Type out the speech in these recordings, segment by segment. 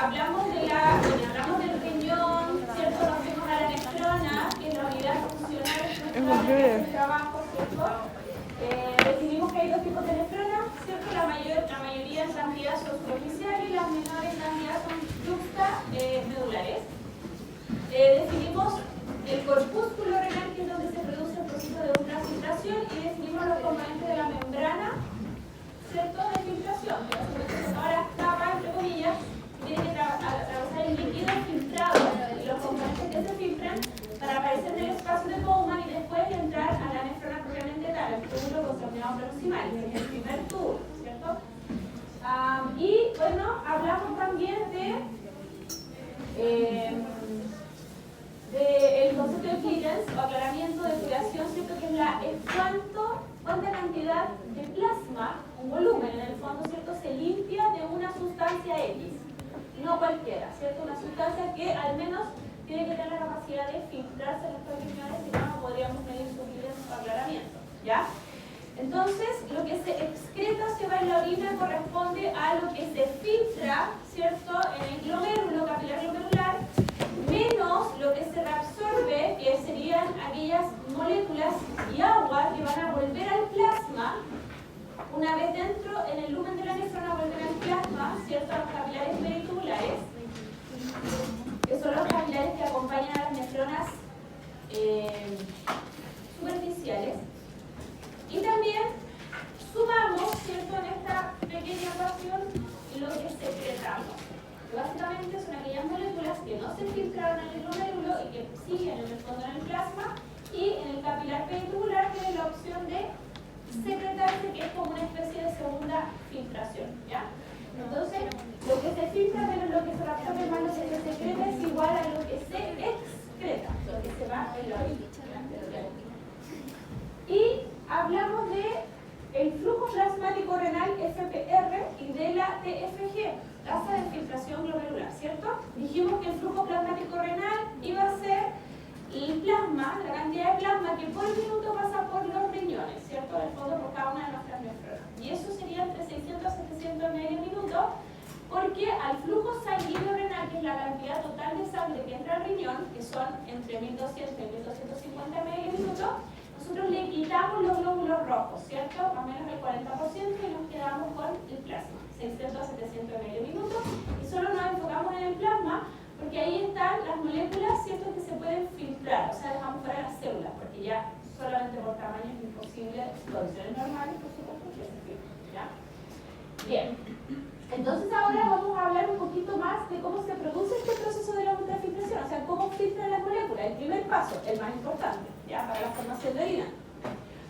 hablamos del riñón, ¿cierto? Nos fuimos a la nefrona, que es la unidad funcional del trabajo, ¿cierto? Definimos que hay dos tipos de nefronas, ¿cierto? La mayoría en cantidad son superficiales y las menores en cantidad son medulares. Definimos el corpúsculo renal, que es donde se produce el proceso de ultrafiltración, y definimos los componentes de la membrana, ¿cierto? De filtración, que son ahora capas, entre comillas, que tienen que atravesar el líquido filtrado y los componentes que se filtran para aparecer en el espacio de Bowman y después entrar a la nefrona propiamente tal, el túbulo consanguíneo proximal, que es el primer túbulo, ¿cierto? Y bueno, hablamos también del concepto de clearance o aclaramiento de curación, ¿cierto? Que es cuánta cantidad de plasma, un volumen en el fondo, ¿cierto? Se limpia de una sustancia X, no cualquiera, ¿cierto? Una sustancia que al menos tiene que tener la capacidad de filtrarse en nuestros riñones, si no podríamos medir su clearance o aclaramiento, ¿ya? Entonces, lo que se excreta, se va en la orina, corresponde a lo que se filtra, ¿cierto? En el glomérulo, capilar glomerular, menos lo que se reabsorbe, que serían aquellas moléculas y agua que van a volver al plasma. Una vez dentro, en el lumen de la nefrona, vuelven al plasma, ¿cierto? A los capilares peritubulares, que son los capilares que acompañan a las nefronas superficiales. Y también sumamos, ¿cierto?, en esta pequeña ecuación lo que secretamos. Básicamente son aquellas moléculas que no se filtraron en el glomérulo y que siguen en el fondo en el plasma, y en el capilar peritubular tiene la opción de secretarse, que es como una especie de segunda filtración, ¿ya? Entonces, lo que se filtra menos lo que se reabsorbe más lo que se secreta es igual a lo que se excreta, lo que se va en la orina. Y hablamos del flujo plasmático renal FPR y de la TFG, tasa de filtración glomerular, ¿cierto? Dijimos que el flujo plasmático renal iba a ser el plasma, la cantidad de plasma que por minuto pasa por los riñones, ¿cierto? En el fondo por cada una de nuestras nefronas. Y eso sería entre 600 a 700 medio minuto, porque al flujo sanguíneo renal, que es la cantidad total de sangre que entra al riñón, que son entre 1200 y 1250 medio minuto, nosotros le quitamos los glóbulos rojos, ¿cierto? A menos del 40%, y nos quedamos con el plasma, 600 a 700 medio minuto, y solo nos enfocamos en el plasma, porque ahí están las moléculas, ¿cierto?, que se pueden filtrar, o sea, dejamos fuera las células, porque ya solamente por tamaño es imposible, condiciones normales, por supuesto, que se filtran, ¿ya? Bien, entonces ahora vamos a hablar un poquito más de cómo se produce este proceso de la ultrafiltración, o sea, cómo filtran las moléculas, el primer paso, el más importante, ¿ya?, para la formación de orina.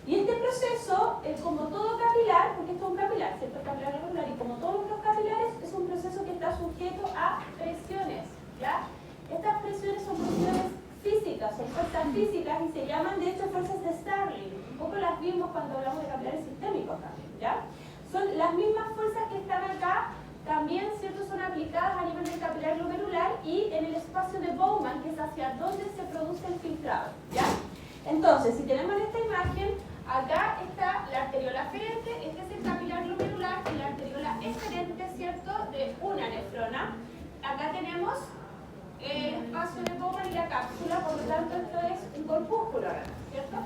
Y este proceso, como todo capilar, porque esto es un capilar, ¿cierto?, capilar glomerular, y como todos los capilares, es un proceso que está sujeto a presiones, ¿ya? Estas presiones son presiones físicas, son fuerzas físicas, y se llaman, de hecho, fuerzas de Starling. Un poco las vimos cuando hablamos de capilares sistémicos también, ¿ya? Son las mismas fuerzas que están acá, también, ¿cierto?, son aplicadas a nivel del capilar glomerular y en el espacio de Bowman, que es hacia donde se produce el filtrado, ¿ya? Entonces, si tenemos esta imagen, acá está la arteriola aferente, este es el capilar glomerular, y la arteriola eferente, ¿cierto?, de una nefrona. Acá tenemos el espacio de Bowman y la cápsula, por lo tanto esto es un corpúsculo, ¿cierto?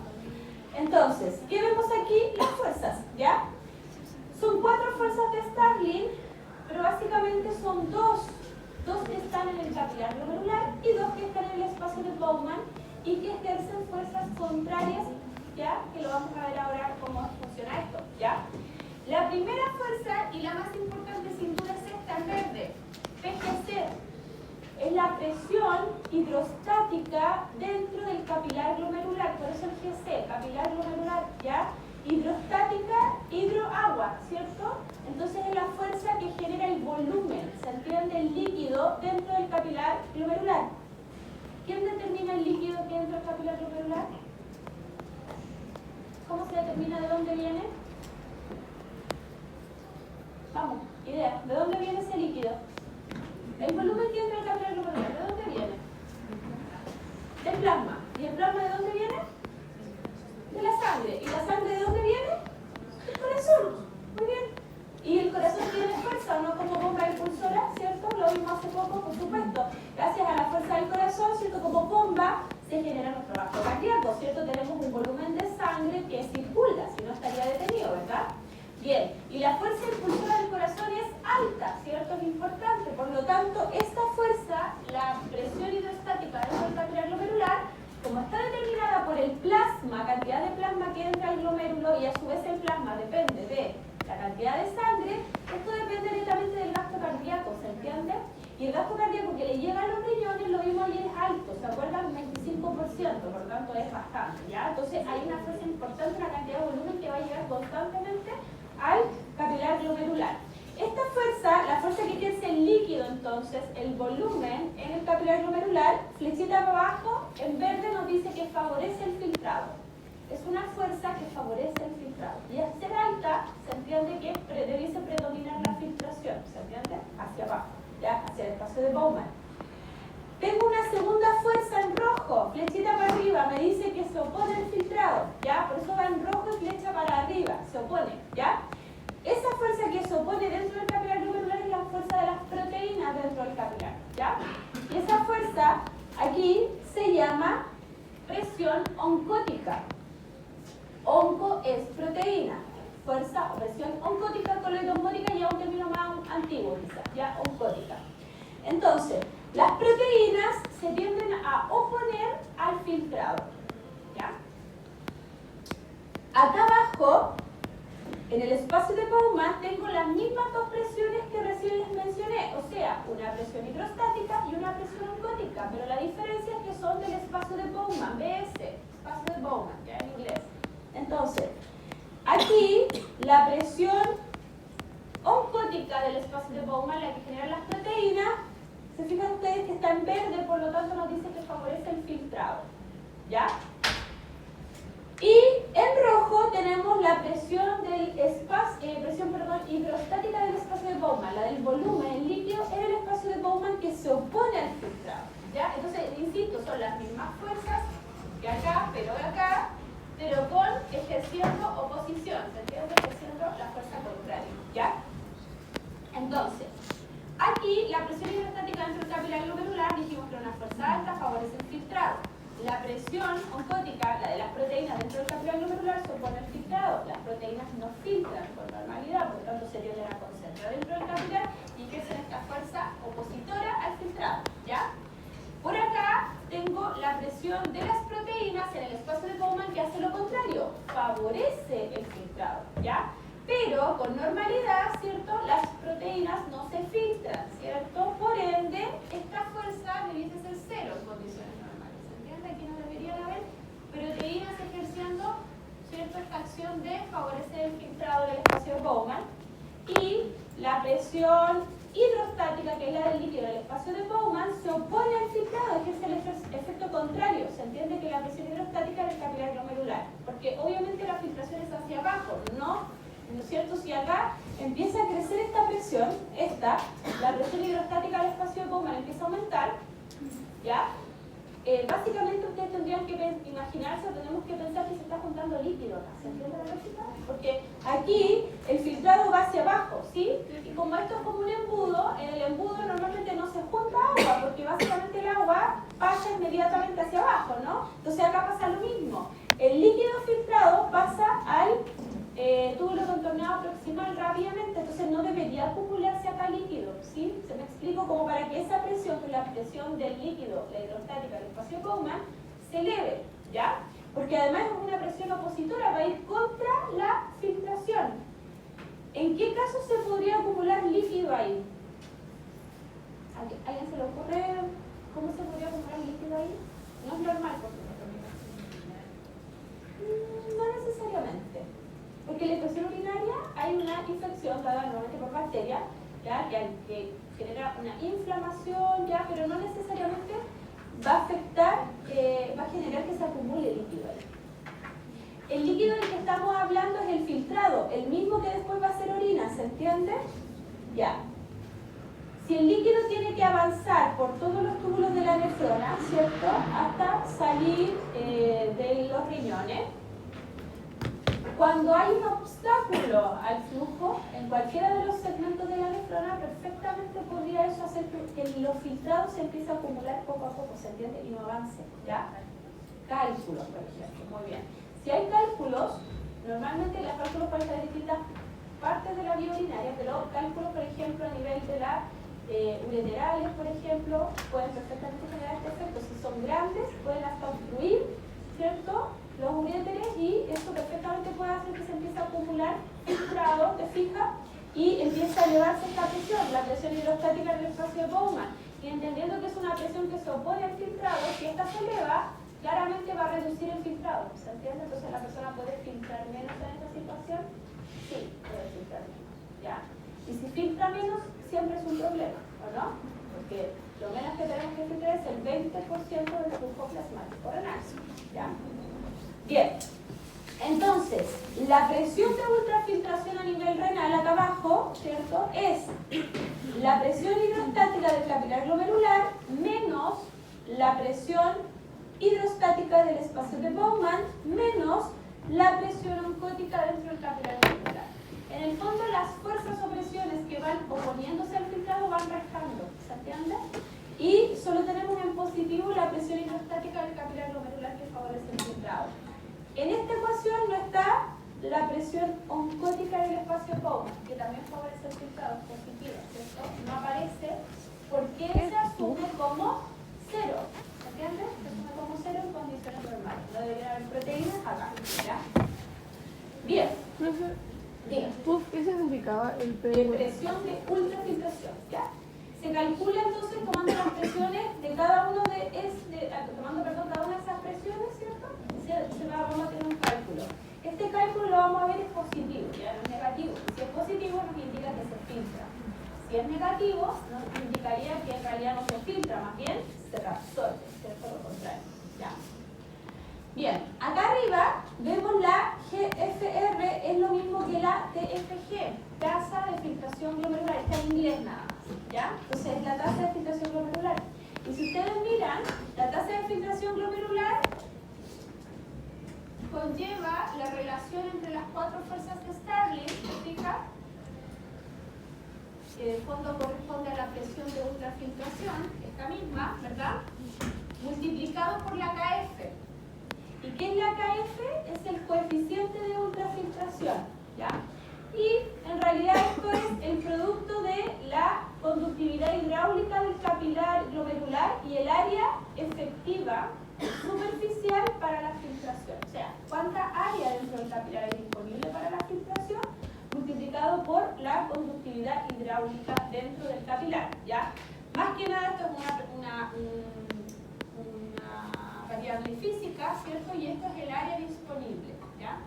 Entonces, ¿qué vemos aquí? Las fuerzas, ¿ya? Son 4 fuerzas de Starling, pero básicamente son dos que están en el capilar glomerular y 2 que están en el espacio de Bowman y que ejercen fuerzas contrarias, ¿ya? Que lo vamos a ver ahora cómo funciona esto, ¿ya? La primera fuerza y la más importante sin duda es esta en verde, PGC. Es la presión hidrostática dentro del capilar glomerular, por eso el GC, capilar glomerular, ¿ya? Hidrostática, hidroagua, ¿cierto? Entonces es la fuerza que genera el volumen, ¿se entiende? El líquido dentro del capilar glomerular. ¿Quién determina el líquido que entra al capilar glomerular? ¿Cómo se determina de dónde viene? Vamos, idea, ¿de dónde viene ese líquido? El volumen que entra al capilar glomerular, ¿de dónde viene? Del plasma. ¿Y el plasma de dónde viene? De la sangre. ¿Y la sangre de dónde viene? Del corazón. Muy bien. Y el corazón tiene fuerza, no como bomba impulsora, ¿cierto? Lo vimos hace poco, por supuesto. Gracias a la fuerza del corazón, ¿cierto? Como bomba se genera nuestro gasto cardíaco, ¿cierto? Tenemos un volumen de sangre que circula, si no estaría detenido, ¿verdad? Bien, y la fuerza impulsora del corazón es alta, ¿cierto? Es importante. Por lo tanto, esta fuerza, la presión hidrostática dentro del capilar glomerular, como está determinada por el plasma, cantidad de plasma que entra al glomérulo, y a su vez el plasma depende de la cantidad de sangre, esto depende netamente del gasto cardíaco, ¿se entiende? Y el gasto cardíaco que le llega a los riñones, lo vimos ayer, es alto, ¿se acuerdan? Un 25%, por lo tanto es bastante, ¿ya? Entonces hay una fuerza importante, una cantidad de volumen que va a llegar constantemente al capilar glomerular. Esta fuerza, la fuerza que ejerce el líquido, entonces, el volumen en el capilar glomerular, flechita para abajo, en verde nos dice que favorece el filtrado. Es una fuerza que favorece el filtrado. Y al ser alta, se entiende que debiese predominar la filtración, ¿se entiende? Hacia abajo, ya, hacia el espacio de Bowman. Tengo una segunda fuerza en rojo, flechita para arriba, me dice que se opone al filtrado, ¿ya? Por eso va en rojo y flecha para arriba, se opone, ¿ya? Esa fuerza que se opone dentro del capilar glomerular es la fuerza de las proteínas dentro del capilar, ¿ya? Y esa fuerza aquí se llama presión oncótica. Onco es proteína, fuerza o presión oncótica, coloidosmótica, ya un término más antiguo quizás, ya, oncótica. Entonces, las proteínas se tienden a oponer al filtrado, ¿ya? Acá abajo, en el espacio de Bowman, tengo las mismas dos presiones que recién les mencioné, o sea, una presión hidrostática y una presión oncótica, pero la diferencia es que son del espacio de Bowman, BS, espacio de Bowman, ya en inglés. Entonces, aquí la presión oncótica del espacio de Bowman, la que genera las proteínas, se fijan ustedes que está en verde, por lo tanto nos dice que favorece el filtrado, ¿ya? Y en rojo tenemos la presión del espacio, hidrostática del espacio de Bowman, la del volumen líquido en el espacio de Bowman que se opone al filtrado, ¿ya? Entonces, insisto, son las mismas fuerzas que acá, pero con ejerciendo oposición, ¿se entiende? Ejerciendo la fuerza contraria, ¿ya? Entonces, aquí la presión hidrostática dentro del capilar glomerular, dijimos que era una fuerza alta, favorece el filtrado. La presión oncótica, la de las proteínas dentro del capilar glomerular, se opone al filtrado. Las proteínas no filtran con normalidad, por lo tanto se tienden a concentrar dentro del capilar y ejercen esta fuerza opositora al filtrado, ¿ya? Por acá tengo la presión de las proteínas en el espacio de Bowman que hace lo contrario, favorece el filtrado, ¿ya? Pero con normalidad, ¿cierto? Las proteínas no se filtran, ¿cierto? Por ende, esta fuerza debiese ser cero en condiciones normales, ¿se entiende? Aquí no deberían haber proteínas ejerciendo, ¿cierto? Esta acción de favorecer el filtrado del espacio de Bowman. Y la presión hidrostática, que es la del líquido del espacio de Bowman, se opone al filtrado, ejerce el efecto contrario. Se entiende que la presión hidrostática es el capilar glomerular, porque obviamente la filtración es hacia abajo, ¿no es cierto? Si acá empieza a crecer esta presión, la presión hidrostática del espacio de Bowman empieza a aumentar, ¿ya? Básicamente ustedes tendrían que imaginarse, o tenemos que pensar que se está juntando líquido acá, ¿se entiende la lógica? Porque aquí el filtrado va hacia abajo, ¿sí? Y como esto es como un embudo, en el embudo normalmente no se junta agua, porque básicamente el agua pasa inmediatamente hacia abajo, ¿no? Entonces acá pasa lo mismo. El líquido filtrado pasa al túbulo contorneado proximal rápidamente, entonces no debería acumularse acá líquido, ¿sí? Se me explico, como para que esa presión, que es la presión del líquido, la hidrostática del espacio Bowman, se eleve, ¿ya? Porque además es una presión opositora, va a ir contra la filtración. ¿En qué caso se podría acumular líquido ahí? ¿A alguien se le ocurre cómo se podría acumular líquido ahí? No es normal, por supuesto. No necesariamente. Porque en la infección urinaria hay una infección dada normalmente por bacterias, ¿ya? Que genera una inflamación, ¿ya? Pero no necesariamente va a afectar, va a generar que se acumule líquido ahí. El líquido del que estamos hablando es el filtrado, el mismo que después va a ser orina, ¿se entiende? Ya. Si el líquido tiene que avanzar por todos los túbulos de la nefrona, ¿cierto? Hasta salir de los riñones, Cuando hay un obstáculo al flujo, en cualquiera de los segmentos de la nefrona, perfectamente podría eso hacer que los filtrados se empiece a acumular poco a poco, ¿se entiende? Y no avance, ¿ya? Cálculos, por ejemplo, muy bien. Si hay cálculos, normalmente los cálculos pueden ser distintas partes de la vía urinaria, pero cálculos, por ejemplo, a nivel de la ureterales, por ejemplo, pueden perfectamente generar este efecto. Si son grandes, pueden hasta obstruir, ¿cierto?, los uréteres, y esto perfectamente puede hacer que se empiece a acumular filtrado, ¿te fijas? Y empieza a elevarse esta presión, la presión hidrostática del espacio de Bowman. Y entendiendo que es una presión que se opone al filtrado, si esta se eleva, claramente va a reducir el filtrado, ¿se entiende? Entonces la persona puede filtrar menos en esta situación. Sí, puede filtrar menos, ¿ya? Y si filtra menos, siempre es un problema, ¿o no? Porque lo menos que tenemos que filtrar es el 20% del flujo plasmático renal, ¿ya? Bien, entonces, la presión de ultrafiltración a nivel renal acá abajo, ¿cierto?, es la presión hidrostática del capilar glomerular menos la presión hidrostática del espacio de Bowman menos la presión oncótica dentro del capilar glomerular. En el fondo, las fuerzas o presiones que van oponiéndose al filtrado van restando, ¿se entiende? Y solo tenemos en positivo la presión hidrostática del capilar glomerular que favorece el filtrado. En esta ecuación no está la presión oncótica del espacio Bowman, que también favorece el filtrado, es positiva, ¿cierto? No aparece porque se asume como cero, ¿se entiende? Se asume como cero en condiciones normales. No debería haber proteínas acá, ¿ya? Bien. Diga. ¿Qué significaba el presión de ultrafiltración, ¿ya? Se calcula entonces tomando las presiones de cada uno de cada una de esas presiones, ¿cierto? Vamos a tener un cálculo. Este cálculo lo vamos a ver es positivo, ya no es negativo. Si es positivo nos indica que se filtra. Si es negativo nos indicaría que en realidad no se filtra, más bien se reabsorbe, ¿cierto? Lo contrario, ¿ya? Bien, acá arriba vemos la GFR, es lo mismo que la TFG, tasa de filtración glomerular, está en inglés nada más, ¿ya? Entonces, la tasa de filtración glomerular. Y si ustedes miran, la tasa de filtración glomerular conlleva la relación entre las 4 fuerzas de Starling, ¿se fija? Que de fondo corresponde a la presión de ultrafiltración, esta misma, ¿verdad? Multiplicado por la KF. ¿Y qué es la KF? Es el coeficiente de ultrafiltración, ¿ya? Y en realidad esto es el producto de la conductividad hidráulica del capilar glomerular y el área efectiva superficial para la filtración. O sea, ¿cuánta área dentro del capilar es disponible para la filtración? Multiplicado por la conductividad hidráulica dentro del capilar, ¿ya? Más que nada esto es una variable física, ¿cierto? Y esto es el área disponible, ¿ya?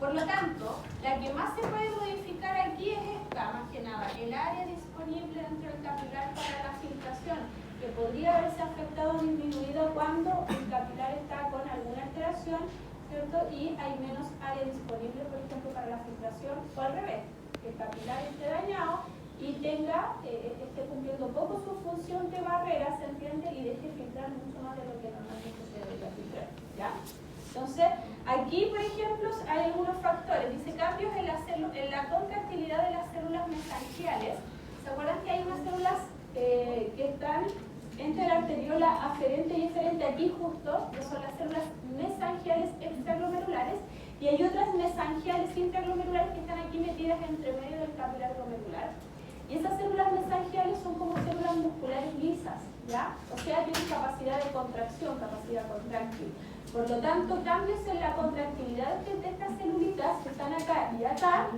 Por lo tanto, la que más se puede modificar aquí es esta, más que nada, el área disponible dentro del capilar para la filtración, que podría haberse afectado o disminuido cuando el capilar está con alguna alteración, ¿cierto? Y hay menos área disponible, por ejemplo, para la filtración, o al revés, que el capilar esté dañado y esté cumpliendo poco su función de barrera, ¿se entiende? Y deje filtrar mucho más de lo que normalmente se debería filtrar, ¿ya? Entonces, aquí, por ejemplo, hay algunos factores. Dice cambios en la contractilidad de las células mesangiales. ¿Se acuerdan que hay unas células que están entre la arteriola aferente y eferente aquí justo, que son las células mesangiales extraglomerulares, y hay otras mesangiales intraglomerulares que están aquí metidas entre medio del capilar glomerular? Y esas células mesangiales son como células musculares lisas, ¿ya? O sea, tienen capacidad de contracción, capacidad contráctil. Por lo tanto, cambios en la contractilidad de estas celulitas que están acá y acá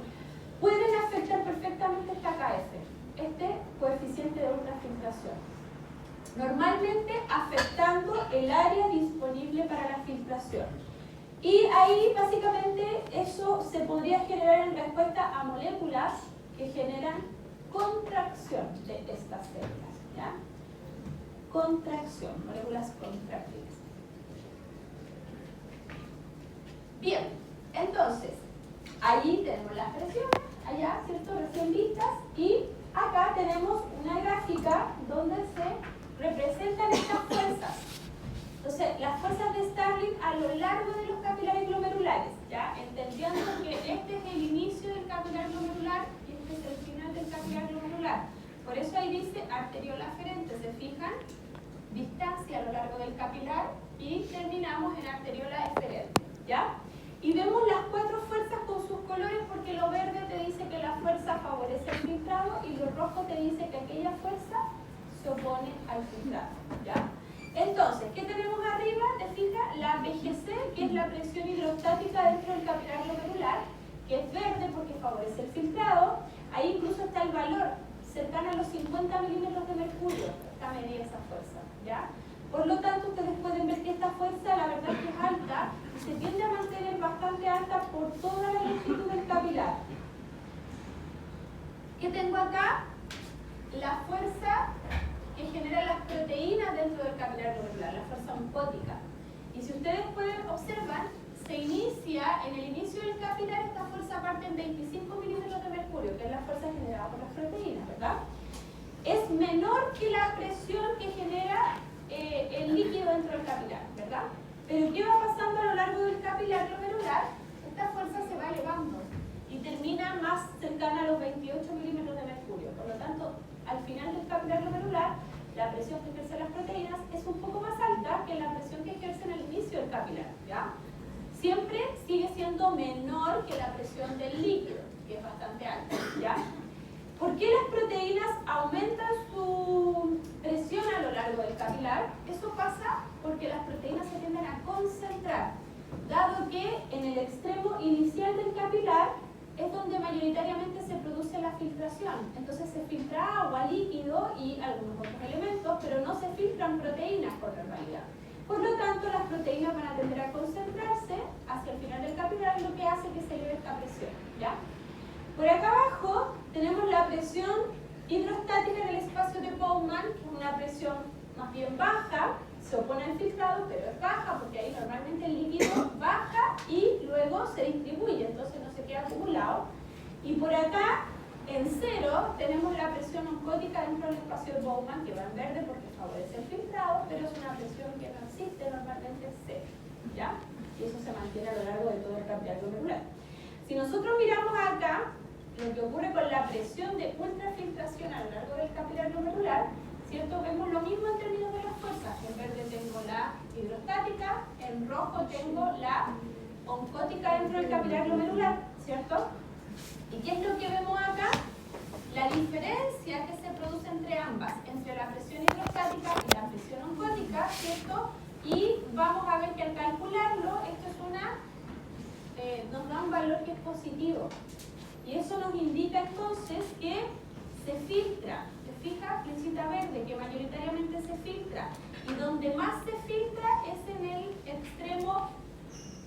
pueden afectar perfectamente esta KF, este coeficiente de ultrafiltración. Normalmente afectando el área disponible para la filtración. Y ahí, básicamente, eso se podría generar en respuesta a moléculas que generan contracción de estas células, ¿ya? Contracción, moléculas contráctiles. Bien, entonces, ahí tenemos las presiones, allá, ¿cierto? Recién vistas, y acá tenemos una gráfica donde se representan estas fuerzas. Entonces, las fuerzas de Starling a lo largo de los capilares glomerulares, ¿ya? Entendiendo que del capilar y terminamos en arteriola eferente, ¿ya? Y vemos las 4 fuerzas con sus colores porque lo verde te dice que la fuerza favorece el filtrado y lo rojo te dice que aquella fuerza se opone al filtrado, ¿ya? Entonces, ¿qué tenemos arriba? Te fijas, la BGC, que es la presión hidrostática dentro del capilar glomerular, que es verde porque favorece el filtrado. Ahí incluso está el valor, cercano a los 50 milímetros de mercurio, está medida esa fuerza, ¿ya? Por lo tanto, ustedes pueden ver que esta fuerza, la verdad es que es alta, y se tiende a mantener bastante alta por toda la longitud del capilar. ¿Qué tengo acá? La fuerza que generan las proteínas dentro del capilar glomerular, la fuerza oncótica. Y si ustedes pueden observar, se inicia, en el inicio del capilar, esta fuerza parte en 25 milímetros de mercurio, que es la fuerza generada por las proteínas, ¿verdad? Es menor que la presión que genera el líquido dentro del capilar, ¿verdad? Pero ¿qué va pasando a lo largo del capilar glomerular? Esta fuerza se va elevando y termina más cercana a los 28 milímetros de mercurio. Por lo tanto, al final del capilar glomerular, la presión que ejercen las proteínas es un poco más alta que la presión que ejercen al inicio del capilar, ¿ya? Siempre sigue siendo menor que la presión del líquido, que es bastante alta, ¿ya? ¿Por qué las proteínas aumentan su presión a lo largo del capilar? Eso pasa porque las proteínas se tienden a concentrar, dado que en el extremo inicial del capilar es donde mayoritariamente se produce la filtración. Entonces se filtra agua, líquido y algunos otros elementos, pero no se filtran proteínas por normalidad. Por lo tanto, las proteínas van a tender a concentrarse hacia el final del capilar, lo que hace que se eleve esta presión, ¿ya? Por acá abajo tenemos la presión hidrostática en el espacio de Bowman, que es una presión más bien baja, se opone al filtrado, pero es baja porque ahí normalmente el líquido baja y luego se distribuye, entonces no se queda acumulado. Y por acá, en 0, tenemos la presión oncótica dentro del espacio de Bowman, que va en verde porque favorece el filtrado, pero es una presión que no existe normalmente en 0, ¿ya? Y eso se mantiene a lo largo de todo el capilar glomerular. Si nosotros miramos acá, lo que ocurre con la presión de ultrafiltración a lo largo del capilar glomerular, ¿cierto? Vemos lo mismo en términos de las fuerzas. En verde tengo la hidrostática, en rojo tengo la oncótica dentro del capilar glomerular, ¿cierto? ¿Y qué es lo que vemos acá? La diferencia que se produce entre ambas, entre la presión hidrostática y la presión oncótica, ¿cierto? Y vamos a ver que al calcularlo, esto es nos da un valor que es positivo. Y eso nos indica entonces que se filtra. ¿Te fijas? Flechita verde, que mayoritariamente se filtra. Y donde más se filtra es en el extremo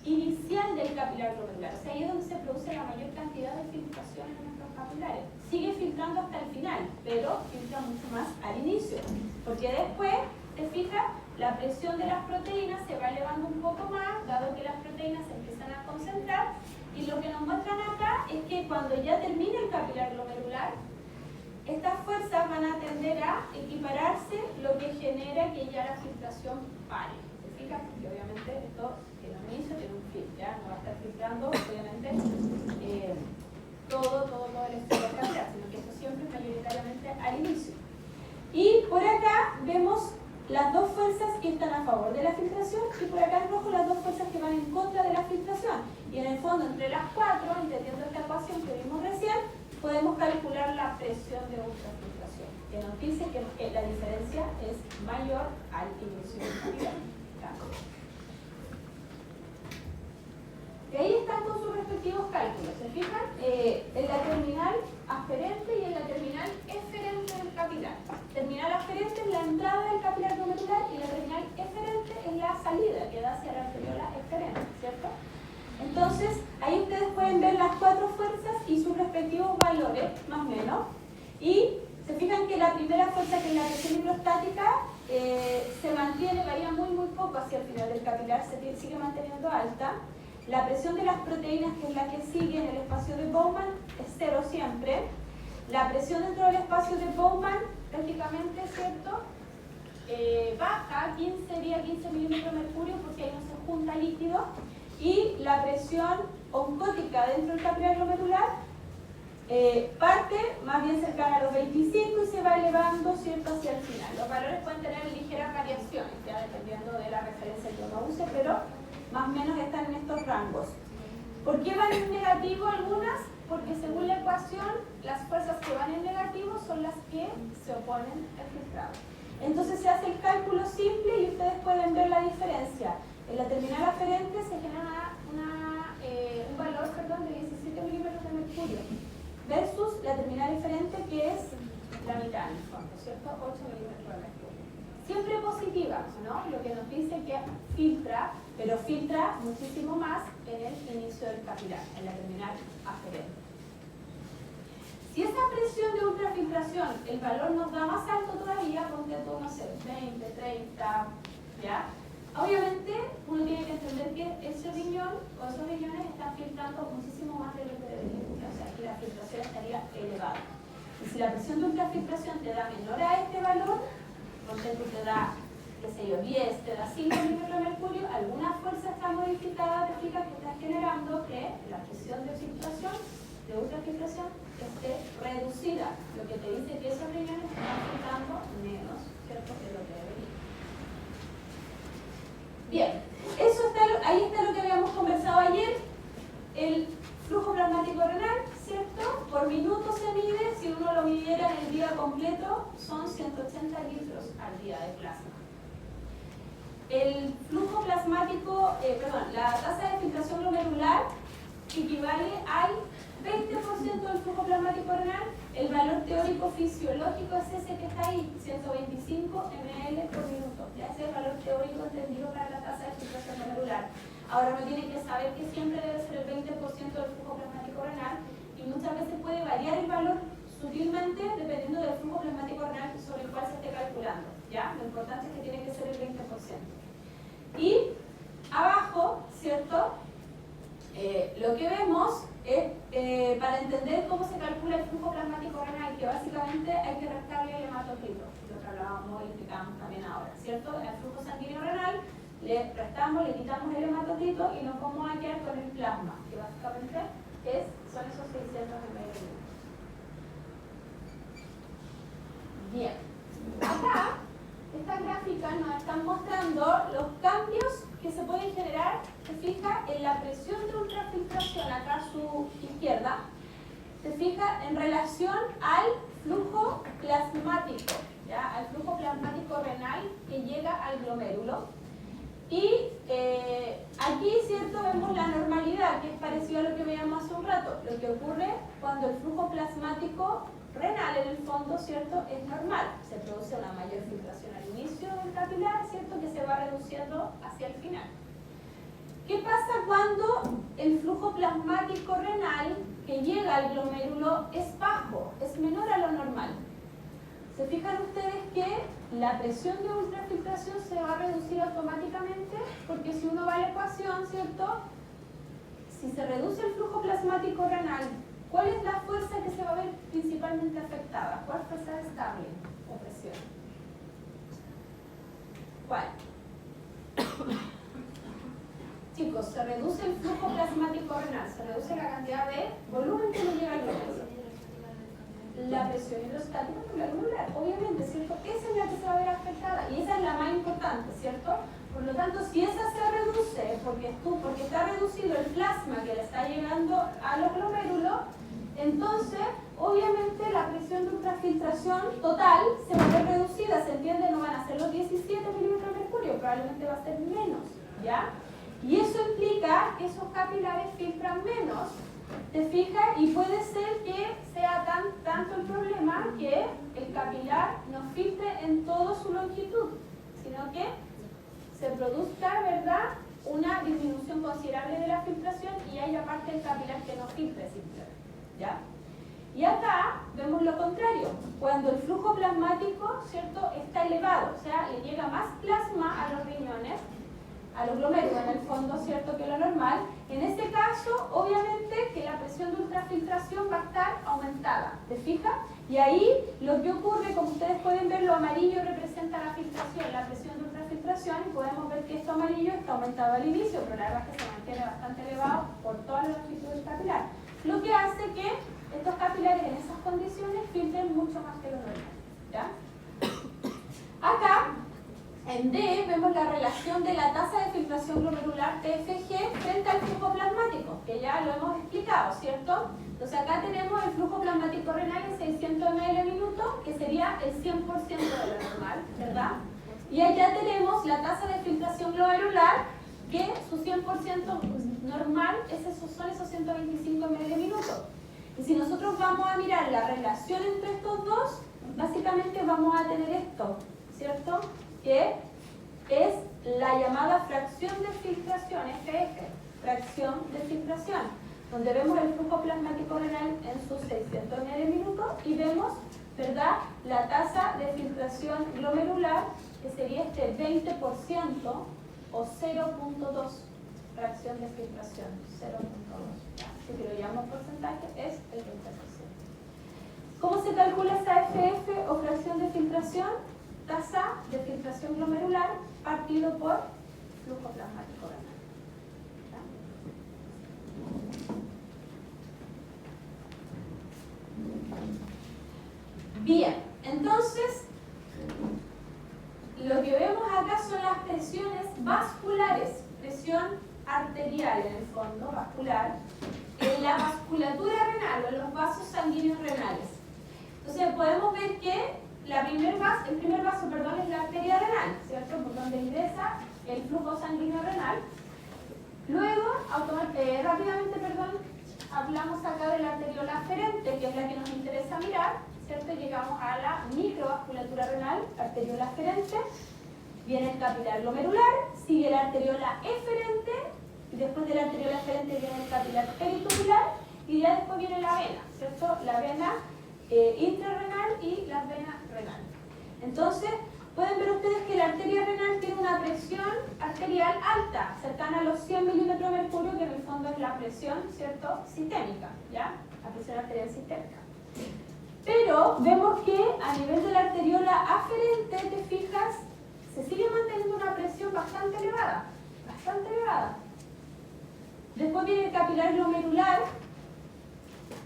inicial del capilar glomerular. O sea, ahí es donde se produce la mayor cantidad de filtración en nuestros capilares. Sigue filtrando hasta el final, pero filtra mucho más al inicio. Porque después, te fijas, la presión de las proteínas se va elevando un poco más, dado que las proteínas se empiezan a concentrar. Y lo que nos muestran acá es que cuando ya termina el capilar glomerular, estas fuerzas van a tender a equipararse, lo que genera que ya la filtración pare. ¿Se fijan? Porque obviamente esto tiene un inicio, tiene un fin, ya no va a estar filtrando, obviamente, todo el exterior capilar, sino que eso siempre es mayoritariamente al inicio. Y por acá vemos las dos fuerzas que están a favor de la filtración y por acá en rojo las dos fuerzas que van en contra de la filtración. Y en el fondo, entre las 4, entendiendo esta ecuación que vimos recién, podemos calcular la presión de ultrafiltración, que nos dice que la diferencia es mayor al inicio del capilar. Y ahí están con sus respectivos cálculos, ¿se fijan? En la terminal aferente y en la terminal eferente del capilar. Terminal aferente es la entrada del capilar glomerular y la terminal eferente es la salida que da hacia la arteriola eferente, ¿cierto? Entonces, ahí ustedes pueden ver las 4 fuerzas y sus respectivos valores, más o menos. Y se fijan que la primera fuerza, que es la presión hidrostática, se mantiene, varía muy poco hacia el final del capilar, se sigue manteniendo alta. La presión de las proteínas, que es la que sigue en el espacio de Bowman, es 0 siempre. La presión dentro del espacio de Bowman, prácticamente, ¿cierto? Baja, 15 milímetros de mercurio, porque ahí no se junta líquido. Y la presión oncótica dentro del capilar glomerular parte más bien cercana a los 25 y se va elevando, ¿cierto?, hacia el final. Los valores pueden tener ligeras variaciones, ya dependiendo de la referencia que uno use, pero más o menos están en estos rangos. ¿Por qué van en negativo algunas? Porque según la ecuación, las fuerzas que van en negativo son las que se oponen al filtrado. Entonces se hace el cálculo simple y ustedes pueden ver la diferencia. En la terminal aferente se genera un valor de 17 milímetros de mercurio versus la terminal diferente, que es la mitad en el fondo, ¿cierto? 8 milímetros de mercurio. Siempre positiva, ¿no? Lo que nos dice que filtra, pero filtra muchísimo más en el inicio del capilar, en la terminal aferente. Si esa presión de ultrafiltración, el valor nos da más alto todavía, ponte tú, no sé, 20, 30, ¿ya? Obviamente, uno tiene que entender que ese riñón o esos riñones están filtrando muchísimo más de lo que deberían. O sea, que la filtración estaría elevada. Y si la presión de ultrafiltración te da menor a este valor, ponte tú te da, qué sé yo, 10, te da 5 milímetros de mercurio, alguna fuerza está modificada, te fijas que está generando que la presión de filtración, de ultrafiltración, esté reducida, lo que te dice que esos riñones están filtrando menos, ¿cierto?, que lo que debería. Bien, ahí está lo que habíamos conversado ayer, el flujo plasmático renal, ¿cierto? Por minuto se mide, si uno lo midiera en el día completo, son 180 litros al día de plasma. El flujo plasmático, la tasa de filtración glomerular equivale al 20% del flujo plasmático renal. El valor teórico fisiológico es ese que está ahí, 125 ml por minuto. Ya ese es el valor teórico entendido para la tasa de filtración glomerular. Ahora uno tiene que saber que siempre debe ser el 20% del flujo plasmático renal y muchas veces puede variar el valor sutilmente dependiendo del flujo plasmático renal sobre el cual se esté calculando. ¿Ya? Lo importante es que tiene que ser el 20%. Y abajo, ¿cierto? Lo que vemos es, para entender cómo se calcula el flujo plasmático renal, que básicamente hay que restarle el hematocrito, lo que hablábamos y explicamos también ahora, ¿cierto? En el flujo sanguíneo renal le restamos, le quitamos el hematocrito y nos vamos a quedar con el plasma, que básicamente son esos 600 ml. Bien, acá estas gráficas nos están mostrando los cambios que se pueden generar, se fija en la presión de ultrafiltración, acá a su izquierda, se fija en relación al flujo plasmático, ¿ya? Al flujo plasmático renal que llega al glomérulo. Y aquí, ¿cierto?, vemos la normalidad, que es parecido a lo que veíamos hace un rato, lo que ocurre cuando el flujo plasmático renal en el fondo, ¿cierto?, es normal. Se produce una mayor filtración al inicio del capilar, ¿cierto?, que se va reduciendo hacia el final. ¿Qué pasa cuando el flujo plasmático renal que llega al glomérulo es bajo, es menor a lo normal? ¿Se fijan ustedes que la presión de ultrafiltración se va a reducir automáticamente? Porque si uno va a la ecuación, ¿cierto?, si se reduce el flujo plasmático renal, ¿cuál es la fuerza que se va a ver principalmente afectada? ¿Cuál fuerza estable o presión? ¿Cuál? Chicos, se reduce el flujo plasmático renal, se reduce la cantidad de volumen que nos llega al glomérulo. La presión hidrostática glomerular, obviamente, ¿cierto? Esa es la que se va a ver afectada y esa es la más importante, ¿cierto? Por lo tanto, si esa se reduce porque está reducido el plasma que le está llegando a los glomérulos, entonces, obviamente, la presión de ultrafiltración total se va a ver reducida, ¿se entiende? No van a ser los 17 milímetros de mercurio, probablemente va a ser menos, ¿ya? Y eso implica que esos capilares filtran menos, ¿te fijas? Y puede ser que sea tanto el problema que el capilar no filtre en toda su longitud, sino que se produzca, ¿verdad?, una disminución considerable de la filtración y haya parte del capilar que no filtre simplemente, ¿ya? Y acá vemos lo contrario, cuando el flujo plasmático, ¿cierto?, está elevado, o sea, le llega más plasma a los riñones, a los glomérulos en el fondo, ¿cierto?, que lo normal. En este caso, obviamente que la presión de ultrafiltración va a estar aumentada, ¿te fijas? Y ahí lo que ocurre, como ustedes pueden ver, lo amarillo representa la filtración, la presión de ultrafiltración, y podemos ver que esto amarillo está aumentado al inicio, pero la verdad es que se mantiene bastante elevado por toda la longitud del capilar. Lo que hace que estos capilares capilares en esas condiciones filtren mucho más que lo normal, ¿ya? Acá, en D, vemos la relación de la tasa de filtración glomerular TFG frente al flujo plasmático, que ya lo hemos explicado, ¿cierto? Entonces acá tenemos el flujo plasmático renal en 600 ml minuto, que sería el 100% de lo normal, ¿verdad? Y allá tenemos la tasa de filtración glomerular, que su 100% normal son esos 125 ml minuto. Y si nosotros vamos a mirar la relación entre estos dos, básicamente vamos a tener esto, ¿cierto? Que es la llamada fracción de filtración, FF, fracción de filtración, donde vemos el flujo plasmático renal en sus 600 ml minutos y vemos, ¿verdad?, la tasa de filtración glomerular, que sería este 20% o 0.2, fracción de filtración, 0.2. Si lo llamamos porcentaje, es el 20%. ¿Cómo se calcula esa FF o fracción de filtración? Tasa de filtración glomerular partido por flujo plasmático renal. Bien, entonces, lo que vemos acá son las presiones vasculares, presión arterial en el fondo, vascular, en la vasculatura renal o en los vasos sanguíneos renales. Entonces podemos ver que el primer vaso es la arteria renal, ¿cierto? Por donde ingresa el flujo sanguíneo renal. Luego, rápidamente, hablamos acá de la arteriola aferente, que es la que nos interesa mirar, ¿cierto? Llegamos a la microvasculatura renal, arteriola aferente, viene el capilar glomerular, sigue la arteriola eferente, y después de la arteriola eferente viene el capilar peritubular, y ya después viene la vena, ¿cierto? La vena intrarrenal y las venas renales. Entonces, pueden ver ustedes que la arteria renal tiene una presión arterial alta, cercana a los 100 milímetros de mercurio, que en el fondo es la presión, ¿cierto?, sistémica, ¿ya? La presión arterial sistémica. Pero vemos que a nivel de la arteriola aferente, te fijas, se sigue manteniendo una presión bastante elevada, bastante elevada. Después viene el capilar glomerular,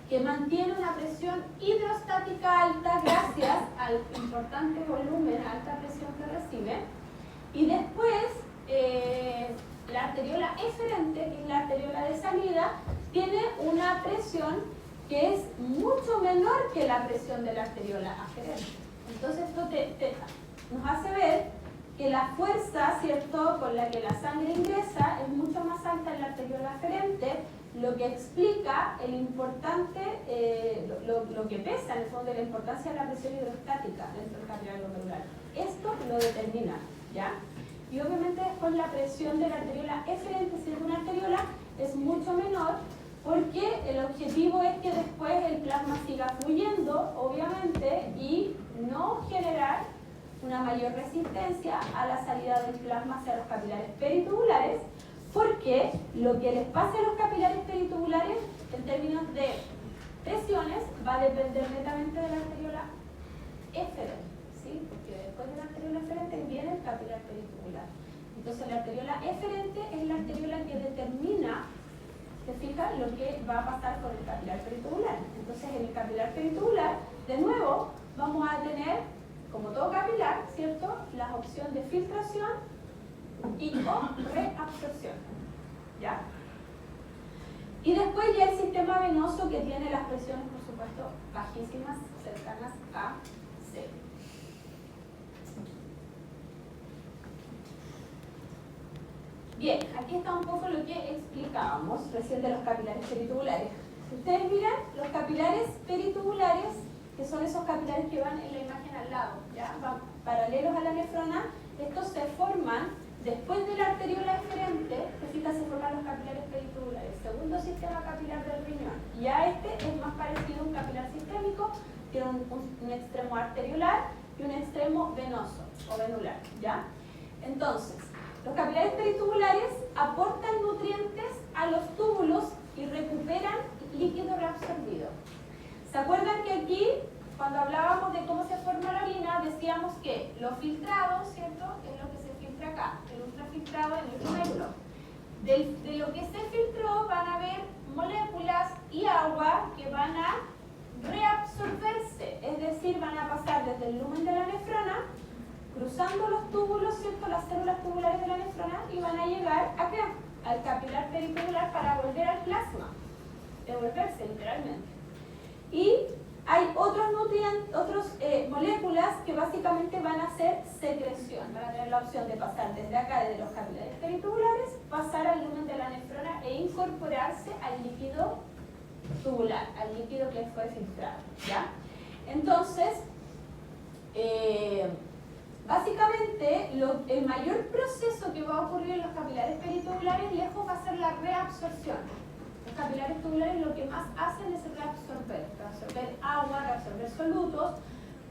que mantiene una presión hidrostática alta gracias al importante volumen, alta presión que recibe. Y después, la arteriola eferente, que es la arteriola de salida, tiene una presión que es mucho menor que la presión de la arteriola aferente. Entonces esto nos hace ver que la fuerza, ¿cierto?, con la que la sangre ingresa es mucho más alta en la arteriola aferente, lo que explica el importante, lo que pesa en el fondo de la importancia de la presión hidrostática dentro del capilar glomerular. Esto lo determina, ¿ya? Y obviamente después la presión de la arteriola eferente, siendo una arteriola, es mucho menor, porque el objetivo es que después el plasma siga fluyendo, obviamente, y no generar una mayor resistencia a la salida del plasma hacia los capilares peritubulares, porque lo que les pase a los capilares peritubulares en términos de presiones va a depender netamente de la arteriola eferente, ¿sí? Porque después de la arteriola eferente viene el capilar peritubular. Entonces la arteriola eferente es la arteriola que determina, se fija, lo que va a pasar con el capilar peritubular. Entonces en el capilar peritubular, de nuevo, vamos a tener, como todo capilar, ¿cierto?, la opción de filtración y o reabsorción, ¿ya? Y después ya el sistema venoso, que tiene las presiones, por supuesto, bajísimas, cercanas a cero. Bien, aquí está un poco lo que explicábamos recién de los capilares peritubulares. Si ustedes miran, los capilares peritubulares, que son esos capilares que van en la imagen al lado, ¿ya?, van paralelos a la nefrona, estos se forman después de la arteriola eferente, se forman los capilares peritubulares, segundo sistema capilar del riñón. Ya este es más parecido a un capilar sistémico, tiene un extremo arteriolar y un extremo venoso o venular, ¿ya? Entonces, los capilares peritubulares aportan nutrientes a los túbulos y recuperan líquido reabsorbido. ¿Se acuerdan que aquí, cuando hablábamos de cómo se forma la orina, decíamos que lo filtrado, ¿cierto?, es lo que se filtra acá, el ultrafiltrado en el glomérulo. De lo que se filtró van a haber moléculas y agua que van a reabsorberse, es decir, van a pasar desde el lumen de la nefrona, cruzando los túbulos, ¿cierto? Las células tubulares de la nefrona y van a llegar acá, al capilar peritubular para volver al plasma, devolverse literalmente. Y hay otras moléculas que básicamente van a hacer secreción, van a tener la opción de pasar desde acá, desde los capilares peritubulares, pasar al lumen de la nefrona e incorporarse al líquido tubular, al líquido que fue filtrado, ¿ya? Entonces, básicamente, el mayor proceso que va a ocurrir en los capilares peritubulares lejos va a ser la reabsorción. Los capilares tubulares lo que más hacen es reabsorber agua, reabsorber solutos.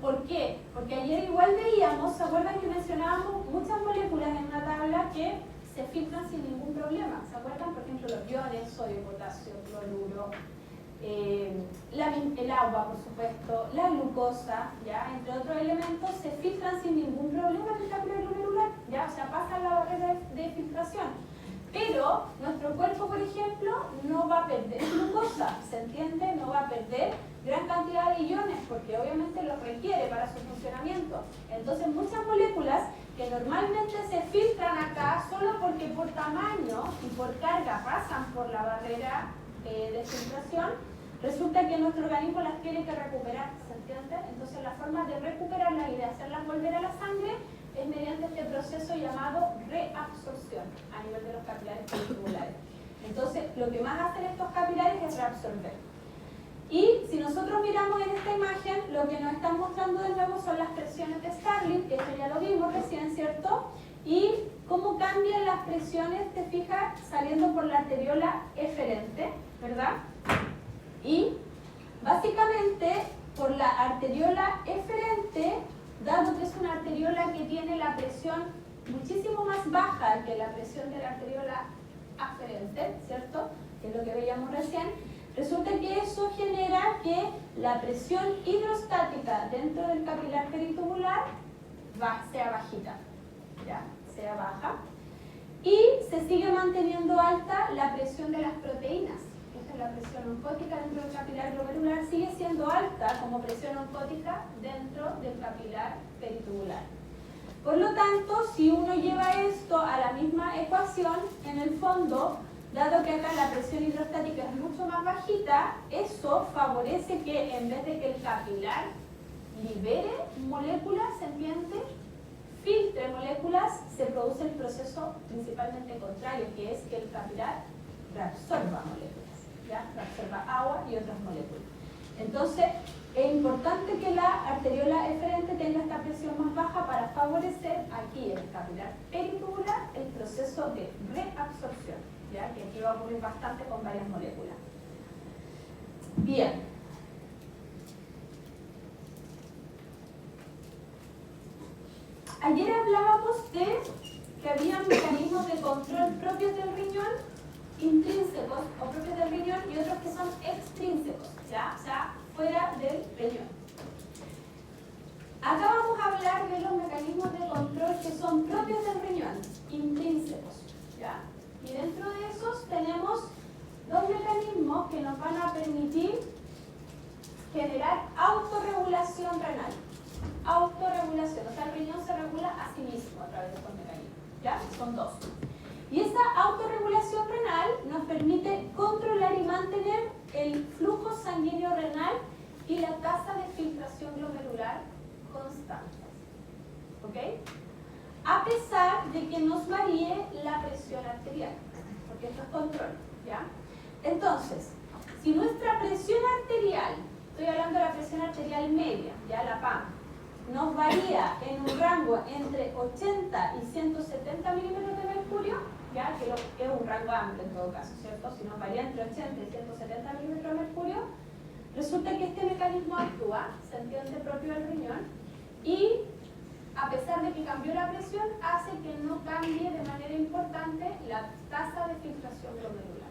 ¿Por qué? Porque ayer igual veíamos, ¿se acuerdan que mencionábamos muchas moléculas en una tabla que se filtran sin ningún problema? ¿Se acuerdan? Por ejemplo, los iones, sodio, potasio, cloruro, el agua, por supuesto, la glucosa, ¿ya? Entre otros elementos, se filtran sin ningún problema en el capilar glomerular, ¿ya? O sea, pasan la barrera de filtración. Pero nuestro cuerpo, por ejemplo, no va a perder glucosa, ¿se entiende? No va a perder gran cantidad de iones, porque obviamente los requiere para su funcionamiento. Entonces, muchas moléculas que normalmente se filtran acá solo porque por tamaño y por carga pasan por la barrera de filtración, resulta que nuestro organismo las tiene que recuperar, ¿se entiende? Entonces, la forma de recuperarlas y de hacerlas volver a la sangre es mediante este proceso llamado reabsorción a nivel de los capilares peritubulares. Entonces, lo que más hacen estos capilares es reabsorber. Y si nosotros miramos en esta imagen, lo que nos están mostrando de nuevo son las presiones de Starling, que esto ya lo vimos recién, ¿cierto? Y cómo cambian las presiones, te fijas, saliendo por la arteriola eferente, ¿verdad? Y básicamente, por la arteriola eferente, dado que es una arteriola que tiene la presión muchísimo más baja que la presión de la arteriola aferente, ¿cierto? Que es lo que veíamos recién, resulta que eso genera que la presión hidrostática dentro del capilar peritubular sea bajita, ¿ya? Sea baja. Y se sigue manteniendo alta la presión de las proteínas. La presión oncótica dentro del capilar glomerular sigue siendo alta como presión oncótica dentro del capilar peritubular. Por lo tanto, si uno lleva esto a la misma ecuación, en el fondo, dado que acá la presión hidrostática es mucho más bajita, eso favorece que en vez de que el capilar libere moléculas, ¿se entiende? Filtre moléculas, se produce el proceso principalmente contrario, que es que el capilar reabsorba moléculas. ¿Ya? Reabsorba agua y otras moléculas. Entonces, es importante que la arteriola eferente tenga esta presión más baja para favorecer aquí en el capilar peritubular el proceso de reabsorción, ¿ya? Que aquí va a ocurrir bastante con varias moléculas. Bien. Ayer hablábamos de que había mecanismos de control propios del riñón, intrínsecos o propios del riñón y otros que son extrínsecos, ¿ya? O sea, fuera del riñón. Acá vamos a hablar de los mecanismos de control que son propios del riñón, intrínsecos, ¿ya? Y dentro de esos tenemos dos mecanismos que nos van a permitir generar autorregulación renal. Autorregulación, o sea, el riñón se regula a sí mismo a través de estos mecanismos, ¿ya? Son dos. Y esa autorregulación renal nos permite controlar y mantener el flujo sanguíneo renal y la tasa de filtración glomerular constantes. ¿Ok? A pesar de que nos varíe la presión arterial, porque esto es control, ¿ya? Entonces, si nuestra presión arterial, estoy hablando de la presión arterial media, ya la PAM, nos varía en un rango entre 80 y 170 milímetros de mercurio, ya que es un rango amplio en todo caso, ¿cierto? Si nos varía entre 80 y 170 milímetros de mercurio, resulta que este mecanismo actúa, se entiende, propio del riñón, y a pesar de que cambió la presión, hace que no cambie de manera importante la tasa de filtración glomerular.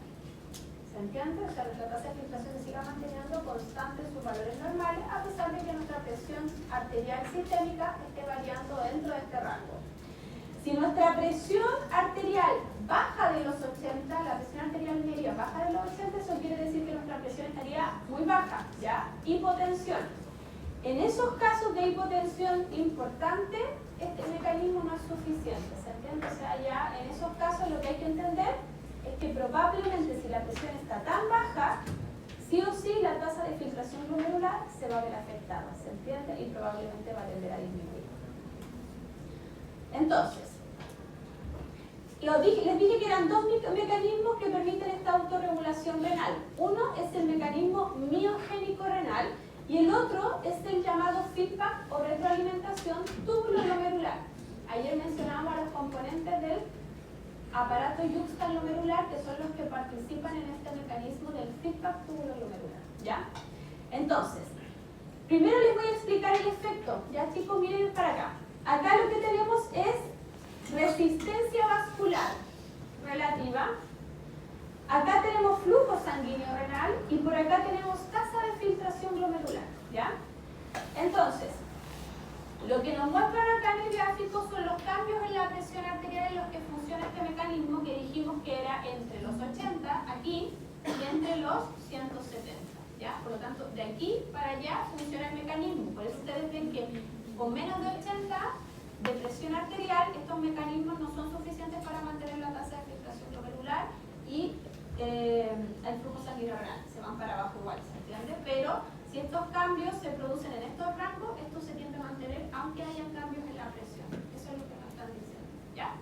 ¿Se entiende? O sea, nuestra tasa de filtración se siga manteniendo constante en sus valores normales, a pesar de que nuestra presión arterial sistémica esté variando dentro de este rango. Si nuestra presión arterial baja de los 80, la presión arterial media baja de los 80, eso quiere decir que nuestra presión estaría muy baja, ¿ya? Hipotensión. En esos casos de hipotensión importante, este mecanismo no es suficiente, ¿se entiende? O sea, ya en esos casos lo que hay que entender es que probablemente si la presión está tan baja, sí o sí la tasa de filtración glomerular se va a ver afectada, ¿se entiende? Y probablemente va a tender a disminuir. Entonces, les dije que eran dos mecanismos que permiten esta autorregulación renal. Uno es el mecanismo miogénico renal y el otro es el llamado feedback o retroalimentación túbulo-glomerular. Ayer mencionábamos a los componentes del aparato yuxtaglomerular, que son los que participan en este mecanismo del feedback túbulo-glomerular, ¿ya? Entonces, primero les voy a explicar el efecto. Ya chicos, miren para acá. Acá lo que tenemos es resistencia vascular relativa. Acá tenemos flujo sanguíneo renal y por acá tenemos tasa de filtración glomerular, ¿ya? Entonces, lo que nos muestran acá en el gráfico son los cambios en la presión arterial en los que funciona este mecanismo que dijimos que era entre los 80 aquí y entre los 170, ¿ya? Por lo tanto, de aquí para allá funciona el mecanismo. Por eso ustedes ven que con menos de 80 de presión arterial, estos mecanismos no son suficientes para mantener la tasa de filtración glomerular y el flujo sanguíneo renal. Se van para abajo igual, ¿se entiende? Pero si estos cambios se producen en estos rangos, esto se tiende a mantener aunque hayan cambios en la presión. Eso es lo que nos están diciendo, ¿ya?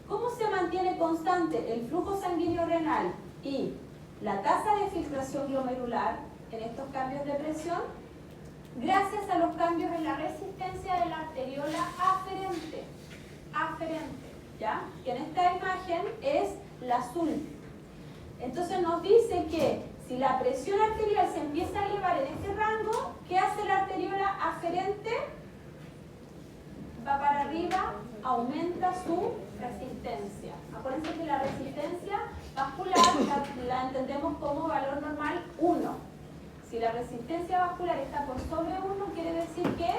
¿Cómo se mantiene constante el flujo sanguíneo renal y la tasa de filtración glomerular en estos cambios de presión? Gracias a los cambios en la resistencia de la arteriola aferente, ¿ya? Que en esta imagen es la azul. Entonces nos dice que si la presión arterial se empieza a elevar en este rango, ¿qué hace la arteriola aferente? Va para arriba, aumenta su resistencia. Acuérdense que la resistencia vascular la entendemos como valor normal 1. Si la resistencia vascular está por sobre 1, quiere decir que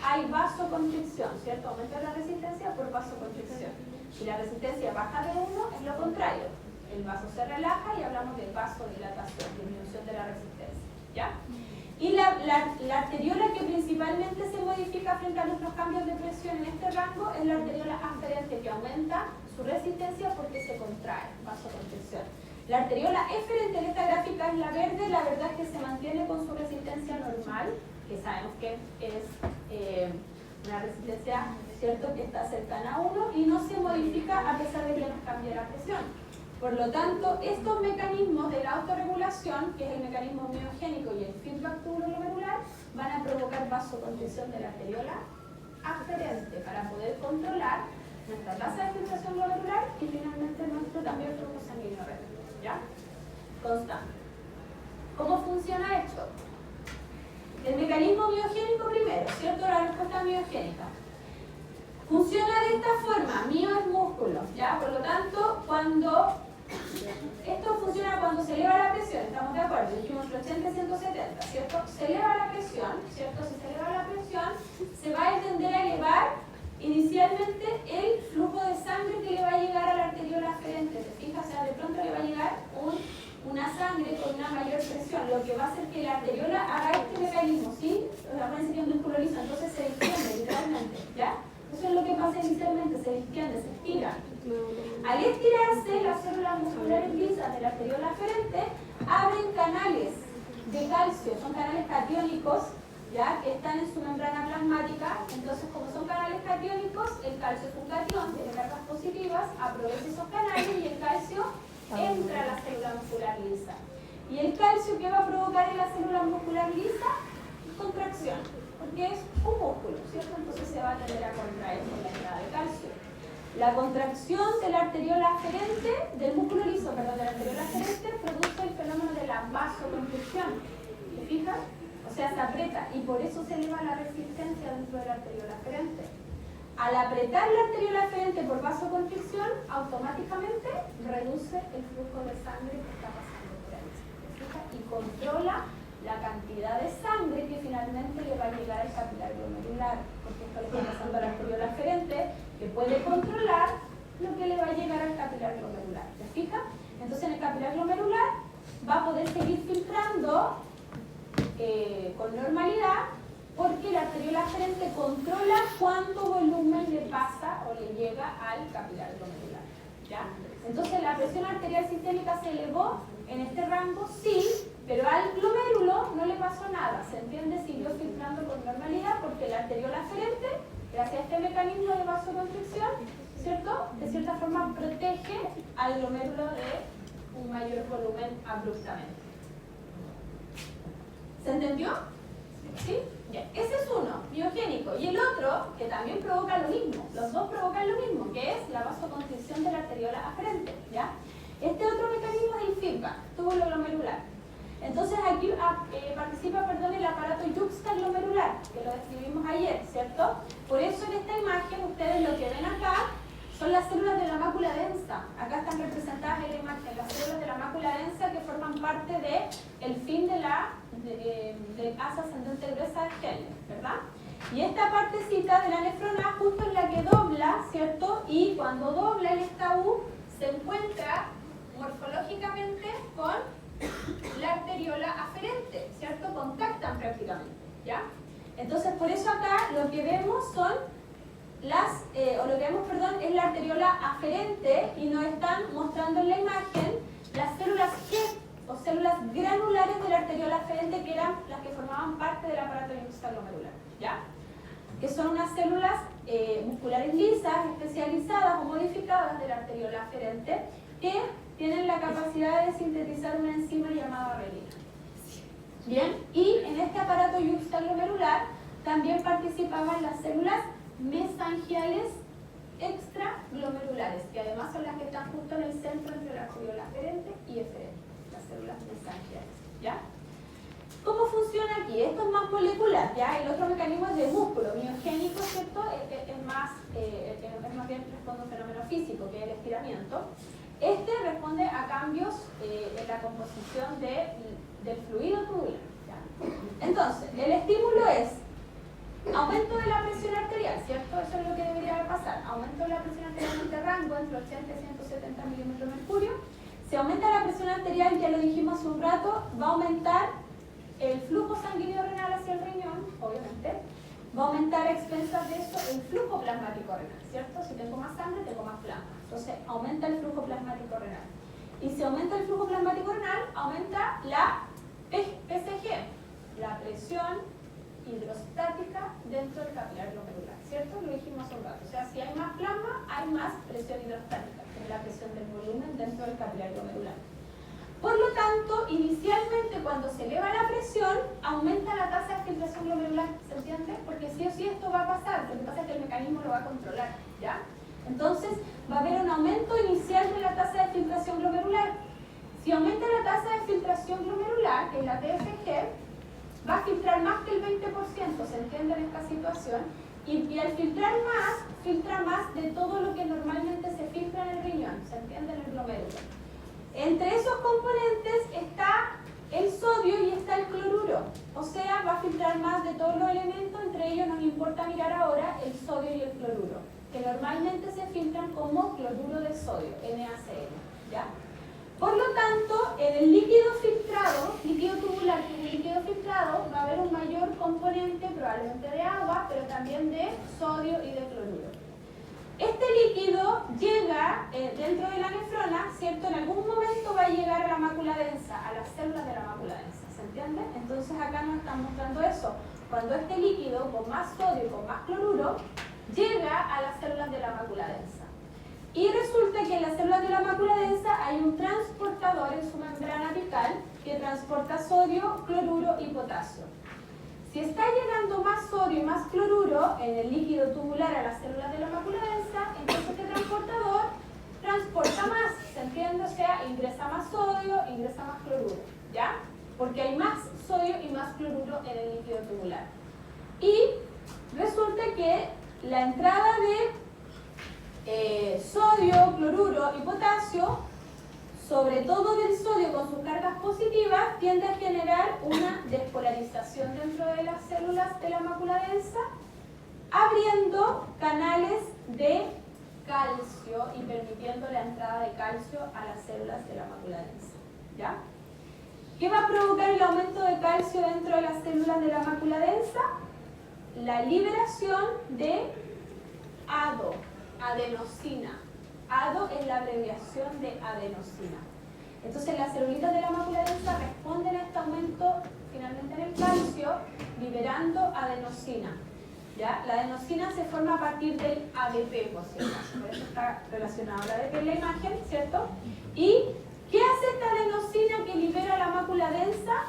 hay vasoconstricción, ¿cierto? Aumenta la resistencia por vasoconstricción. Si la resistencia baja de 1, es lo contrario. El vaso se relaja y hablamos de vasodilatación, disminución de la resistencia, ¿ya? Y la arteriola que principalmente se modifica frente a nuestros cambios de presión en este rango es la arteriola aferente, que aumenta su resistencia porque se contrae, vasoconstricción. La arteriola eferente en esta gráfica es la verde, la verdad es que se mantiene con su resistencia normal, que sabemos que es una resistencia, ¿cierto?, que está cercana a 1 y no se modifica a pesar de que nos cambie la presión. Por lo tanto, estos mecanismos de la autorregulación, que es el mecanismo miogénico y el feedback túbulo-glomerular, van a provocar vasoconstricción de la arteriola aferente para poder controlar nuestra tasa de filtración glomerular y finalmente nuestro también flujo sanguíneo renal, ¿ya? Constante. ¿Cómo funciona esto? El mecanismo miogénico primero, ¿cierto? La respuesta miogénica. Funciona de esta forma, mio es músculo, ¿ya? Por lo tanto, esto funciona cuando se eleva la presión, ¿estamos de acuerdo? Dijimos 80 y 170, ¿cierto? Se eleva la presión, ¿cierto? Si se eleva la presión, se va a tender a elevar inicialmente el flujo de sangre que le va a llegar a la arteriola aferente, ¿te fijas? O sea, de pronto le va a llegar una sangre con una mayor presión, lo que va a hacer que la arteriola haga este mecanismo, ¿sí? Acuérdense que es un músculo liso, entonces se distiende literalmente, ¿ya? Eso es lo que pasa inicialmente, se distiende, se estira. Al estirarse, las células musculares lisas de la arteriola aferente abren canales de calcio, son canales catiónicos, ¿ya?, que están en su membrana plasmática. Entonces, como son canales catiónicos, el calcio es un catión, tiene cargas positivas, aprovecha esos canales y el calcio entra a la célula muscular lisa. ¿Y el calcio qué va a provocar en la célula muscular lisa? Contracción, porque es un músculo, ¿cierto? Entonces se va a tender a contraer con la entrada de calcio. La contracción de la arteriola aferente, del músculo liso, perdón, de la arteriola aferente, produce el fenómeno de la vasoconstricción. ¿Te fijas? O sea, se aprieta y por eso se eleva la resistencia dentro de la arteriola aferente. Al apretar la arteriola aferente por vasoconstricción, automáticamente reduce el flujo de sangre que está pasando por ahí. ¿Te fijas? Y controla la cantidad de sangre que finalmente le va a llegar al capilar glomerular, porque esto le está pasando a la arteriola aferente, que puede controlar lo que le va a llegar al capilar glomerular. ¿Te fijas? Entonces en el capilar glomerular va a poder seguir filtrando con normalidad, porque la arteriola aferente controla cuánto volumen le pasa o le llega al capilar glomerular, ¿ya? Entonces la presión arterial sistémica se elevó en este rango, sí, pero al glomérulo no le pasó nada, ¿se entiende? Siguió filtrando con normalidad porque la arteriola aferente, gracias a este mecanismo de vasoconstricción, ¿cierto?, de cierta forma protege al glomérulo de un mayor volumen abruptamente. ¿Se entendió? ¿Sí? Bien, ese es uno, biogénico. Y el otro, que también provoca lo mismo. Los dos provocan lo mismo, que es la vasoconstricción de la arteriola aferente, ¿ya? Este otro mecanismo es el feedback, túbulo glomerular. Entonces aquí participa, el aparato yuxtaglomerular, que lo describimos ayer, ¿cierto? Por eso en esta imagen, ustedes lo que ven acá son las células de la mácula densa. Acá están representadas en la imagen las células de la mácula densa que forman parte del fin de la asa ascendente gruesa de Henle, ¿verdad? Y esta partecita de la nefrona justo es la que dobla, ¿cierto? Y cuando dobla en esta U se encuentra morfológicamente con la arteriola aferente, ¿cierto? Contactan prácticamente, ¿ya? Entonces por eso acá lo que vemos son es la arteriola aferente y nos están mostrando en la imagen las células G o células granulares de la arteriola aferente, que eran las que formaban parte del aparato yuxtaglomerular, ¿ya? Que son unas células musculares lisas, especializadas o modificadas de la arteriola aferente, que tienen la capacidad de sintetizar una enzima llamada relina. Bien, y en este aparato yuxtaglomerular también participaban las células mesangiales extraglomerulares, que además son las que están justo en el centro entre la arteriola aferente y eferente, las células mesangiales, ¿ya? ¿Cómo funciona aquí? Esto es más molecular, ¿ya? El otro mecanismo es de músculo, miogénico, ¿cierto? Es más bien responde a un fenómeno físico, que es el estiramiento. Este responde a cambios en la composición del fluido tubular, ¿ya? Entonces, el estímulo es aumento de la presión arterial, ¿cierto? Eso es lo que debería pasar. Aumento de la presión arterial en este rango entre 80 y 170 milímetros de mercurio. Si aumenta la presión arterial, ya lo dijimos hace un rato, va a aumentar el flujo sanguíneo renal hacia el riñón, obviamente. Va a aumentar a expensas de eso el flujo plasmático renal, ¿cierto? Si tengo más sangre, tengo más plasma. Entonces, aumenta el flujo plasmático renal. Y si aumenta el flujo plasmático renal, aumenta la PSG, la presión hidrostática dentro del capilar glomerular, ¿cierto? Lo dijimos hace un rato. O sea, si hay más plasma, hay más presión hidrostática, que es la presión del volumen dentro del capilar glomerular. Por lo tanto, inicialmente cuando se eleva la presión, aumenta la tasa de filtración glomerular, ¿se entiende? Porque sí o sí esto va a pasar, lo que pasa es que el mecanismo lo va a controlar, ¿ya? Entonces, va a haber un aumento inicial de la tasa de filtración glomerular. Si aumenta la tasa de filtración glomerular, que es la TFG, va a filtrar más que el 20%, ¿se entiende en esta situación? Y al filtra más de todo lo que normalmente se filtra en el riñón, ¿se entiende? En el glomérulo. Entre esos componentes está el sodio y está el cloruro, o sea, va a filtrar más de todos los elementos, entre ellos nos importa mirar ahora el sodio y el cloruro, que normalmente se filtran como cloruro de sodio, NaCl, ¿ya? Por lo tanto, en el líquido filtrado, líquido tubular que es el líquido filtrado, va a haber un mayor componente, probablemente de agua, pero también de sodio y de cloruro. Este líquido llega dentro de la nefrona, ¿cierto? En algún momento va a llegar a la mácula densa, a las células de la mácula densa, ¿se entiende? Entonces acá nos están mostrando eso. Cuando este líquido, con más sodio y con más cloruro, llega a las células de la mácula densa. Y resulta que en las células de la mácula densa hay un transportador en su membrana apical que transporta sodio, cloruro y potasio. Si está llegando más sodio y más cloruro en el líquido tubular a las células de la mácula densa, entonces este transportador transporta más, ¿se entiende? O sea, ingresa más sodio, ingresa más cloruro, ¿ya? Porque hay más sodio y más cloruro en el líquido tubular. Y resulta que la entrada de sodio, cloruro y potasio, sobre todo del sodio con sus cargas positivas, tiende a generar una despolarización dentro de las células de la mácula densa, abriendo canales de calcio y permitiendo la entrada de calcio a las células de la mácula densa, ¿ya? ¿Qué va a provocar el aumento de calcio dentro de las células de la mácula densa? La liberación de ADO, adenosina. ADO es la abreviación de adenosina. Entonces las celulitas de la mácula densa responden a este aumento finalmente en el calcio, liberando adenosina. ¿Ya? La adenosina se forma a partir del ADP, por cierto. Por eso está relacionado al ADP en la imagen, ¿cierto? ¿Y qué hace esta adenosina que libera la mácula densa?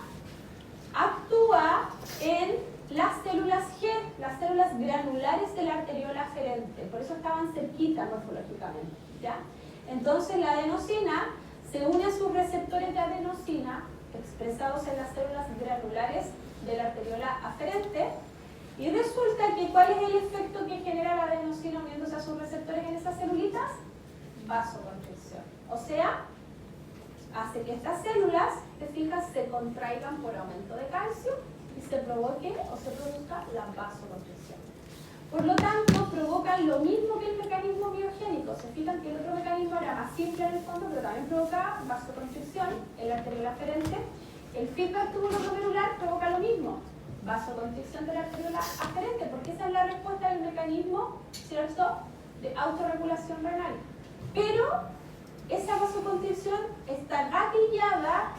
Actúa en las células G, las células granulares de la arteriola aferente. Por eso estaban cerquitas morfológicamente, ¿ya? Entonces la adenosina se une a sus receptores de adenosina expresados en las células granulares de la arteriola aferente. Y resulta que ¿cuál es el efecto que genera la adenosina uniéndose a sus receptores en esas celulitas? Vasoconstricción. O sea, hace que estas células, te fijas, se contraigan por aumento de calcio y se provoque o se produzca la vasoconstricción. Por lo tanto, provocan lo mismo que el mecanismo biogénico. Se fijan que el otro mecanismo era más simple en el fondo, pero también provoca vasoconstricción en la arteriola aferente. El feedback tubulo-glomerular provoca lo mismo, vasoconstricción de la arteriola aferente, porque esa es la respuesta del mecanismo, ¿cierto?, de autorregulación renal. Pero esa vasoconstricción está gatillada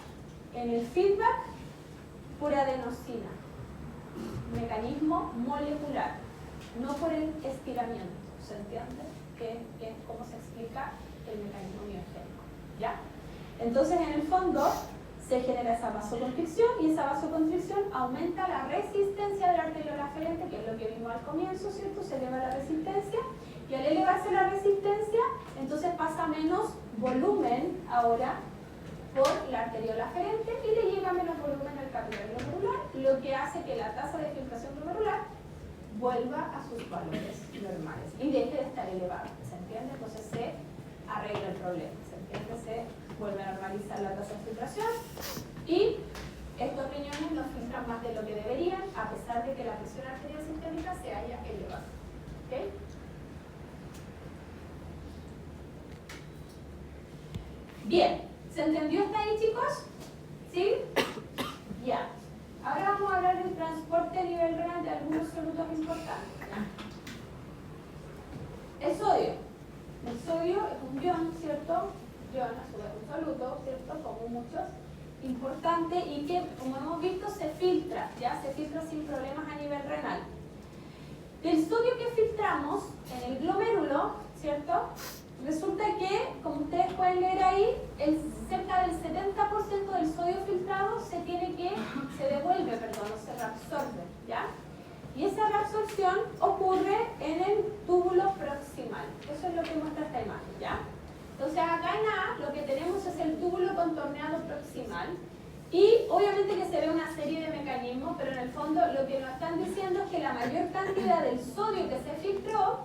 en el feedback por adenosina, mecanismo molecular, no por el estiramiento. ¿Se entiende? Que es como se explica el mecanismo biogénico, ¿ya? Entonces, en el fondo, se genera esa vasoconstricción y esa vasoconstricción aumenta la resistencia de la arteriola aferente, que es lo que vimos al comienzo, ¿cierto? Se eleva la resistencia y al elevarse la resistencia, entonces pasa menos volumen ahora por la arteriola aferente y le llega menos volumen al capilar glomerular, lo que hace que la tasa de filtración glomerular vuelva a sus valores normales y deje de estar elevada, ¿se entiende? Entonces se arregla el problema, ¿se entiende? Se vuelve a normalizar la tasa de filtración y estos riñones no filtran más de lo que deberían, a pesar de que la presión arterial sistémica se haya elevado. ¿Okay? Bien, ¿se entendió hasta ahí, chicos? ¿Sí? Ya. Ahora vamos a hablar del transporte a nivel renal de algunos solutos importantes. El sodio. El sodio es un ion, ¿cierto? Ion, a su vez un soluto, ¿cierto? Como muchos. Importante y que, como hemos visto, se filtra, ¿ya? Se filtra sin problemas a nivel renal. Del sodio que filtramos en el glomérulo, ¿cierto? Resulta que, como ustedes pueden leer ahí, cerca del 70% del sodio filtrado se devuelve, o se reabsorbe, ¿ya? Y esa reabsorción ocurre en el túbulo proximal. Eso es lo que muestra esta imagen, ¿ya? Entonces acá en A lo que tenemos es el túbulo contorneado proximal y obviamente que se ve una serie de mecanismos, pero en el fondo lo que nos están diciendo es que la mayor cantidad del sodio que se filtró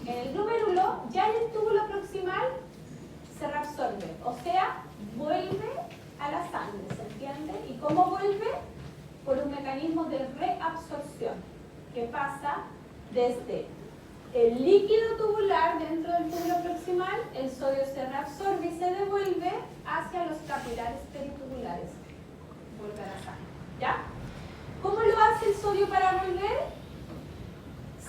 en el glomérulo, ya en el túbulo proximal se reabsorbe, o sea, vuelve a la sangre, ¿se entiende? ¿Y cómo vuelve? Por un mecanismo de reabsorción, que pasa desde el líquido tubular dentro del túbulo proximal, el sodio se reabsorbe y se devuelve hacia los capilares peritubulares, vuelve a la sangre, ¿ya? ¿Cómo lo hace el sodio para volver?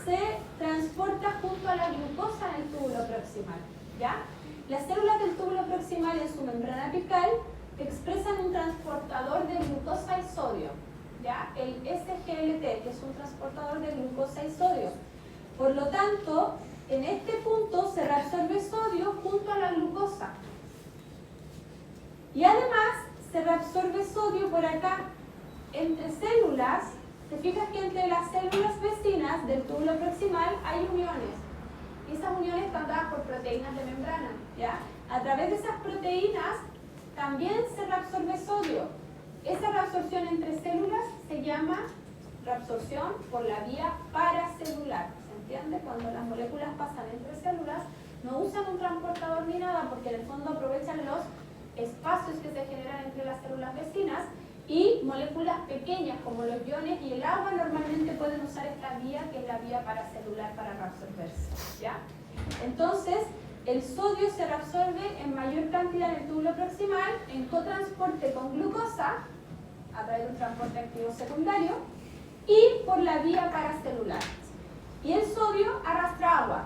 Se transporta junto a la glucosa en el túbulo proximal, ¿ya? Las células del túbulo proximal en su membrana apical expresan un transportador de glucosa y sodio, ¿ya? El SGLT, que es un transportador de glucosa y sodio. Por lo tanto, en este punto se reabsorbe sodio junto a la glucosa. Y además se reabsorbe sodio por acá, entre células. Te fijas que entre las células vecinas del túbulo proximal hay uniones. Y esas uniones están dadas por proteínas de membrana, ¿ya? A través de esas proteínas también se reabsorbe sodio. Esa reabsorción entre células se llama reabsorción por la vía paracelular. ¿Se entiende? Cuando las moléculas pasan entre células, no usan un transportador ni nada, porque en el fondo aprovechan los espacios que se generan entre las células vecinas. Y moléculas pequeñas como los iones y el agua normalmente pueden usar esta vía, que es la vía paracelular, para reabsorberse, ¿ya? Entonces, el sodio se reabsorbe en mayor cantidad en el túbulo proximal en cotransporte con glucosa, a través de un transporte activo secundario, y por la vía paracelular. Y el sodio arrastra agua.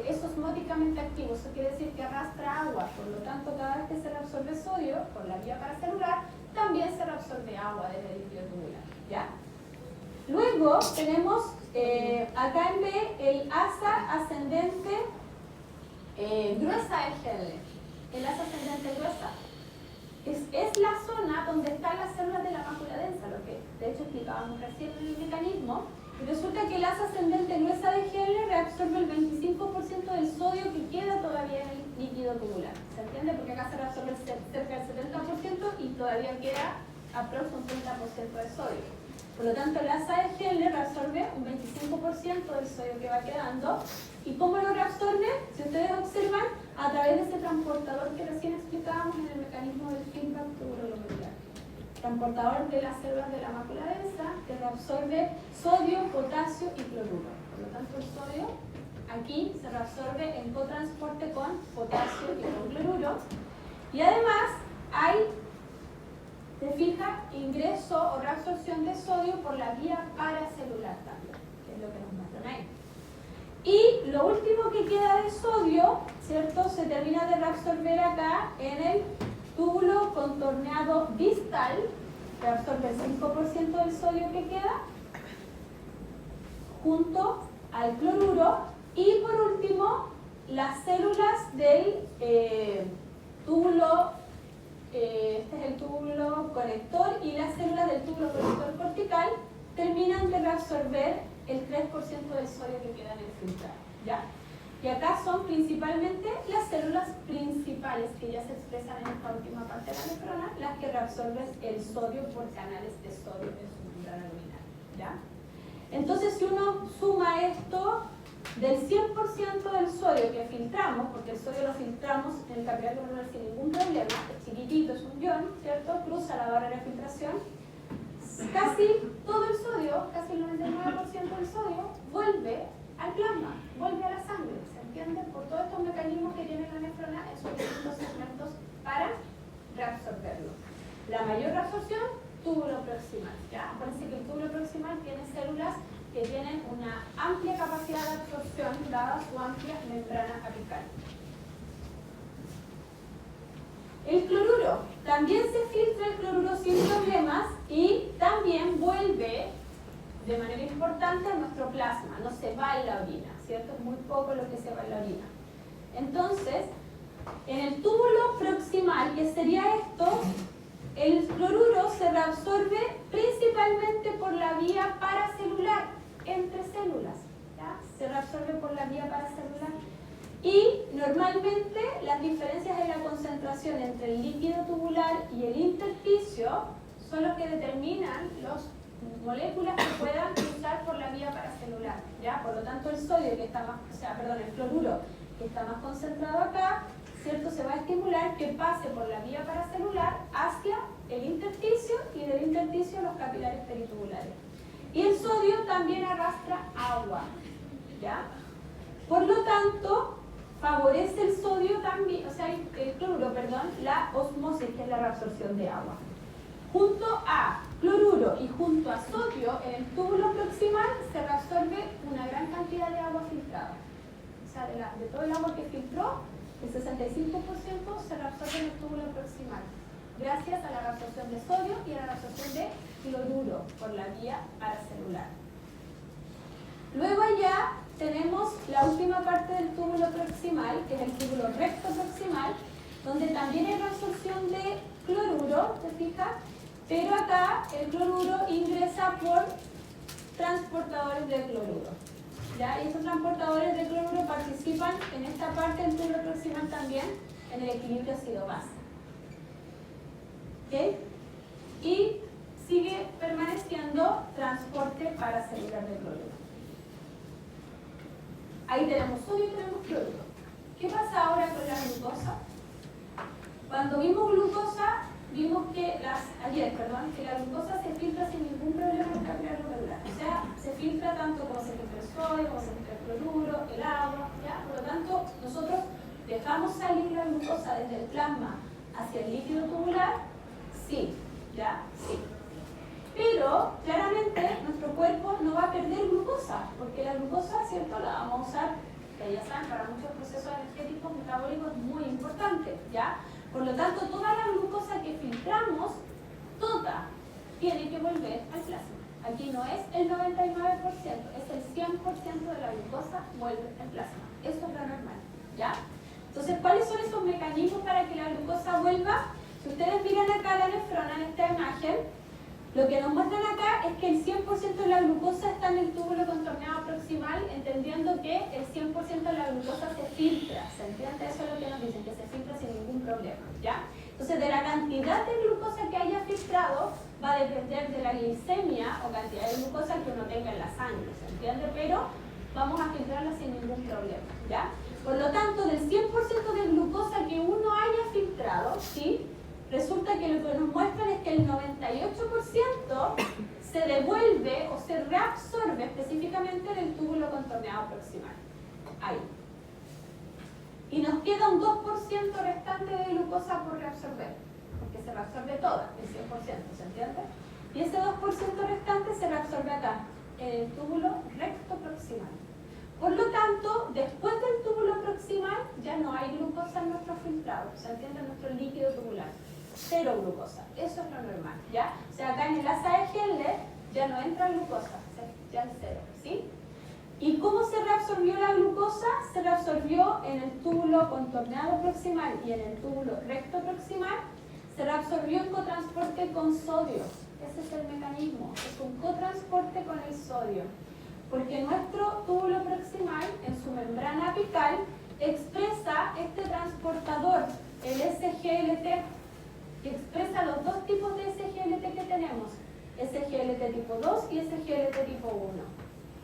Es osmóticamente activo, eso quiere decir que arrastra agua, por lo tanto cada vez que se reabsorbe sodio por la vía paracelular, también se reabsorbe agua desde el líquido tubular, ¿ya? Luego tenemos acá en B el asa ascendente gruesa del GL, el asa ascendente gruesa. Es la zona donde están las células de la mácula densa, lo que de hecho explicábamos recién en el mecanismo. Y resulta que el asa ascendente gruesa de GL reabsorbe el 25% del sodio que queda todavía en el líquido tubular. ¿Se entiende? Porque acá se reabsorbe cerca del 70% y todavía queda aproximadamente un 30% de sodio. Por lo tanto, el asa de GL reabsorbe un 25% del sodio que va quedando. ¿Y cómo lo reabsorbe? Si ustedes observan, a través de ese transportador que recién explicábamos en el mecanismo del feedback tubuloglomerular. Transportador de las células de la mácula densa que reabsorbe sodio, potasio y cloruro. Por lo tanto, el sodio aquí se reabsorbe en cotransporte con potasio y con cloruro. Y además hay, se fija, ingreso o reabsorción de sodio por la vía paracelular también, que es lo que nos muestran ahí. Y lo último que queda de sodio, ¿cierto? Se termina de reabsorber acá en el túbulo contorneado distal, que absorbe el 5% del sodio que queda, junto al cloruro. Y por último, las células del túbulo, este es el túbulo conector, y las células del túbulo conector cortical terminan de reabsorber el 3% del sodio que queda en el filtrado, ¿ya? Y acá son principalmente las células principales que ya se expresan en esta última parte de la nefrona, las que reabsorben el sodio por canales de sodio en su membrana luminal, ¿ya? Entonces, si uno suma esto del 100% del sodio que filtramos, porque el sodio lo filtramos en el capilar glomerular sin ningún problema, es chiquitito, es un ion, ¿cierto? Cruza la barrera de filtración. Casi todo el sodio, casi el 99% del sodio, vuelve al plasma, vuelve a la sangre, ¿se entiende? Por todos estos mecanismos que tiene la nefrona en sus distintos segmentos para reabsorberlo. La mayor reabsorción, túbulo proximal, ¿ya? Acuérdense que el túbulo proximal tiene células que tienen una amplia capacidad de absorción dada su amplia membrana apical. El cloruro, también se filtra el cloruro sin problemas y también vuelve de manera importante a nuestro plasma, no se va en la orina, ¿cierto? Es muy poco lo que se va en la orina. Entonces, en el túbulo proximal, que sería esto, el cloruro se reabsorbe principalmente por la vía paracelular, entre células, ¿ya? Se reabsorbe por la vía paracelular. Y normalmente las diferencias en la concentración entre el líquido tubular y el intersticio son los que determinan las moléculas que puedan cruzar por la vía paracelular, ¿ya? Por lo tanto, el sodio que está más, el cloruro que está más concentrado acá, ¿cierto? Se va a estimular que pase por la vía paracelular hacia el intersticio y del intersticio los capilares peritubulares. Y el sodio también arrastra agua, ¿ya? Por lo tanto, favorece el sodio también, el cloruro, perdón, la osmosis, que es la reabsorción de agua. Junto a cloruro y junto a sodio, en el túbulo proximal se reabsorbe una gran cantidad de agua filtrada. O sea, de todo el agua que filtró, el 65% se reabsorbe en el túbulo proximal, gracias a la reabsorción de sodio y a la reabsorción de cloruro por la vía paracelular. Luego allá tenemos la última parte del túbulo proximal, que es el túbulo recto proximal, donde también hay reabsorción de cloruro, ¿te fijas? Pero acá el cloruro ingresa por transportadores de cloruro, ¿ya? Y estos transportadores de cloruro participan en esta parte del túbulo proximal también, en el equilibrio ácido-base. ¿Ok? Y sigue permaneciendo transporte paracelular de cloruro. Ahí tenemos sodio y tenemos cloruro. ¿Qué pasa ahora con la glucosa? Cuando vimos glucosa, vimos que la glucosa se filtra sin ningún problema en el capilar glomerular. O sea, se filtra tanto como se filtra el sodio, como se filtra el cloruro, el agua, ¿ya? Por lo tanto, nosotros dejamos salir la glucosa desde el plasma hacia el líquido tubular, sí, ¿ya? Sí. Pero, claramente, nuestro cuerpo no va a perder glucosa, porque la glucosa, ¿cierto?, la vamos a usar, ya saben, para muchos procesos energéticos metabólicos muy importantes, ¿ya? Por lo tanto, toda la glucosa que filtramos, toda, tiene que volver al plasma. Aquí no es el 99%, es el 100% de la glucosa vuelve al plasma. Eso es lo normal, ¿ya? Entonces, ¿cuáles son esos mecanismos para que la glucosa vuelva? Si ustedes miran acá la nefrona en esta imagen, lo que nos muestran acá es que el 100% de la glucosa está en el túbulo contorneado proximal, entendiendo que el 100% de la glucosa se filtra. ¿Se entiende? Eso es lo que nos dicen, que se filtra sin ningún problema, ¿ya? Entonces, de la cantidad de glucosa que haya filtrado, va a depender de la glicemia o cantidad de glucosa que uno tenga en la sangre, ¿se entiende? Pero vamos a filtrarla sin ningún problema, ¿ya? Por lo tanto, del 100% de glucosa que uno haya filtrado, ¿sí?, resulta que lo que nos muestran es que el 98% se devuelve o se reabsorbe específicamente en el túbulo contorneado proximal. Ahí. Y nos queda un 2% restante de glucosa por reabsorber, porque se reabsorbe toda, el 100%, ¿se entiende? Y ese 2% restante se reabsorbe acá, en el túbulo recto proximal. Por lo tanto, después del túbulo proximal ya no hay glucosa en nuestro filtrado, ¿se entiende? En nuestro líquido tubular. Cero glucosa, eso es lo normal, ¿ya? O sea, acá en el asa de Henle ya no entra glucosa, ya es cero, ¿sí? ¿Y cómo se reabsorbió la glucosa? Se reabsorbió en el túbulo contorneado proximal y en el túbulo recto proximal. Se reabsorbió en cotransporte con sodio. Ese es el mecanismo, es un cotransporte con el sodio. Porque nuestro túbulo proximal, en su membrana apical, expresa este transportador, el SGLT, que expresa los dos tipos de SGLT que tenemos, SGLT tipo 2 y SGLT tipo 1,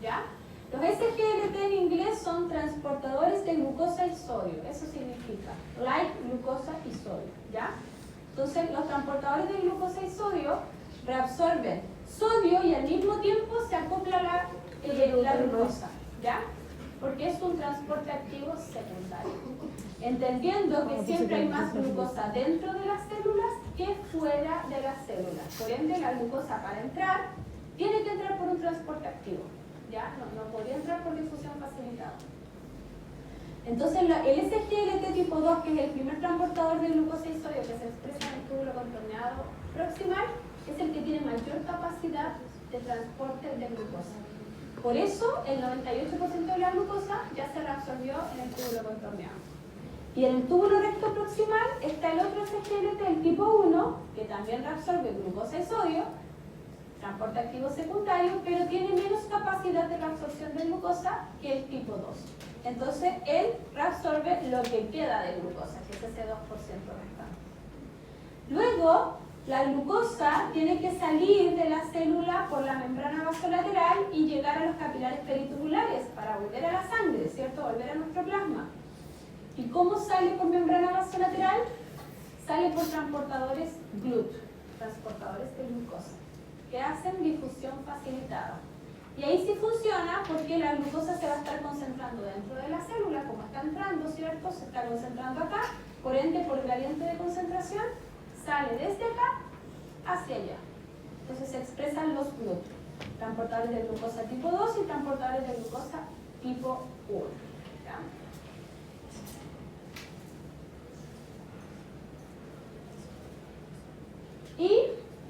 ¿ya? Los SGLT en inglés son transportadores de glucosa y sodio, eso significa like, glucosa y sodio, ¿ya? Entonces, los transportadores de glucosa y sodio reabsorben sodio y al mismo tiempo se acopla la glucosa, ¿ya? Porque es un transporte activo secundario. Entendiendo que siempre hay más glucosa dentro de las células que fuera de las células. Por ende, la glucosa para entrar tiene que entrar por un transporte activo. ¿Ya? No podría entrar por difusión facilitada. Entonces, el SGLT tipo 2, que es el primer transportador de glucosa y sodio que se expresa en el túbulo contorneado proximal, es el que tiene mayor capacidad de transporte de glucosa. Por eso, el 98% de la glucosa ya se reabsorbió en el túbulo contorneado. Y en el túbulo recto proximal está el otro SGLT, el tipo 1, que también reabsorbe glucosa y sodio, transporte activo secundario, pero tiene menos capacidad de reabsorción de glucosa que el tipo 2. Entonces, él reabsorbe lo que queda de glucosa, que es ese 2% restante. Luego, la glucosa tiene que salir de la célula por la membrana vasolateral y llegar a los capilares peritubulares para volver a la sangre, ¿cierto? Volver a nuestro plasma. ¿Y cómo sale por membrana vasolateral? Sale por transportadores GLUT, transportadores de glucosa, que hacen difusión facilitada. Y ahí sí funciona porque la glucosa se va a estar concentrando dentro de la célula, como está entrando, ¿cierto? Se está concentrando acá, por ende, por gradiente de concentración, sale desde acá hacia allá. Entonces se expresan los GLUT, transportadores de glucosa tipo 2 y transportadores de glucosa tipo 1. ¿Ya? ¿Y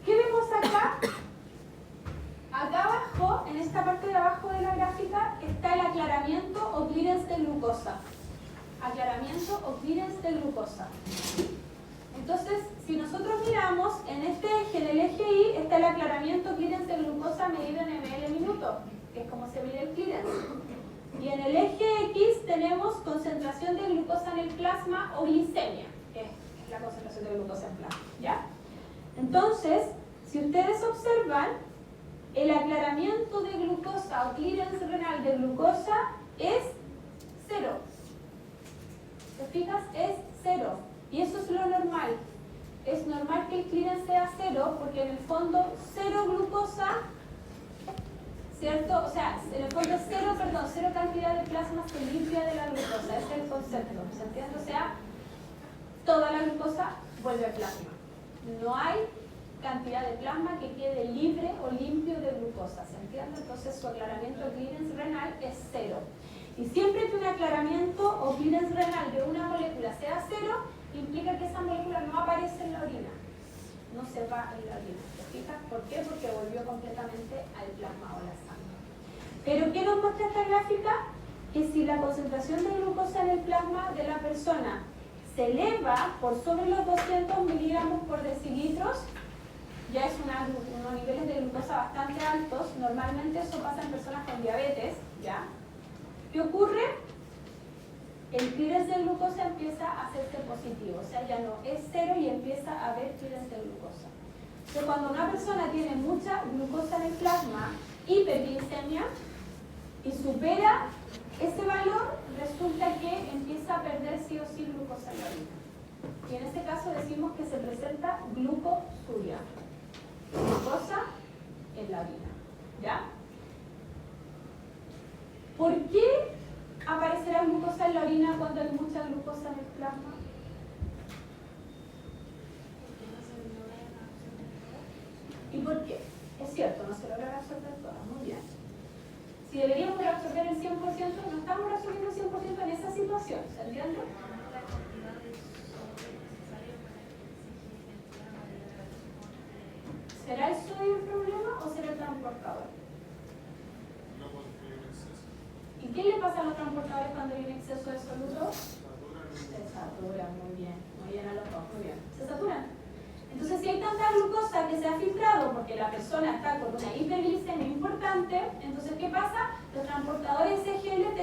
qué vemos acá? Acá abajo, en esta parte de abajo de la gráfica, está el aclaramiento o clearance de glucosa. Aclaramiento o clearance de glucosa. Entonces, si nosotros miramos, en este eje, en el eje Y, está el aclaramiento clearance de glucosa medido en ml minuto, que es como se mide el clearance. Y en el eje X tenemos concentración de glucosa en el plasma o glicemia, que es la concentración de glucosa en plasma, ¿ya? Entonces, si ustedes observan, el aclaramiento de glucosa o clearance renal de glucosa es 0. ¿Te fijas? Es 0. Y eso es lo normal. Es normal que el clearance sea 0 porque en el fondo 0 glucosa ¿cierto? O sea, en el fondo cero cantidad de plasma se limpia de la glucosa, ese es el concepto, ¿se entiende? O sea, toda la glucosa vuelve plasma. No hay cantidad de plasma que quede libre o limpio de glucosa, ¿se entiende? Entonces su aclaramiento clearance renal es cero. Y siempre que un aclaramiento o clearance renal de una molécula sea cero, implica que esa molécula no aparece en la orina, no se va en la orina. ¿Te fijas? ¿Por qué? Porque volvió completamente al plasma o la sangre. ¿Pero qué nos muestra esta gráfica? Que si la concentración de glucosa en el plasma de la persona se eleva por sobre los 200 miligramos por decilitros, ya es unos niveles de glucosa bastante altos. Normalmente eso pasa en personas con diabetes, ¿ya? ¿Qué ocurre? El clearance de glucosa empieza a hacerse positivo, o sea, ya no es cero y empieza a haber clearance de glucosa. Entonces, cuando una persona tiene mucha glucosa en el plasma, hiperglicemia, y supera ese valor, resulta que empieza a perder sí o sí glucosa en la orina. Y en este caso decimos que se presenta glucosuria. Glucosa en la orina, ¿ya? ¿Por qué aparecerá glucosa en la orina cuando hay mucha glucosa en el plasma? ¿Y por qué? Es cierto, no se logra absorber toda, muy bien. Si deberíamos de absorber el 100%, no estamos absorbiendo el 100% en esa situación, ¿se entiende? ¿Será el sodio el problema o será el transportador? ¿Y qué le pasa a los transportadores cuando hay un exceso de soluto? Se saturan, muy bien a los dos, muy bien. Se saturan. Entonces, si hay tanta glucosa que se ha filtrado porque la persona está con una hiperglicemia importante, entonces, ¿qué pasa? Los transportadores SGLT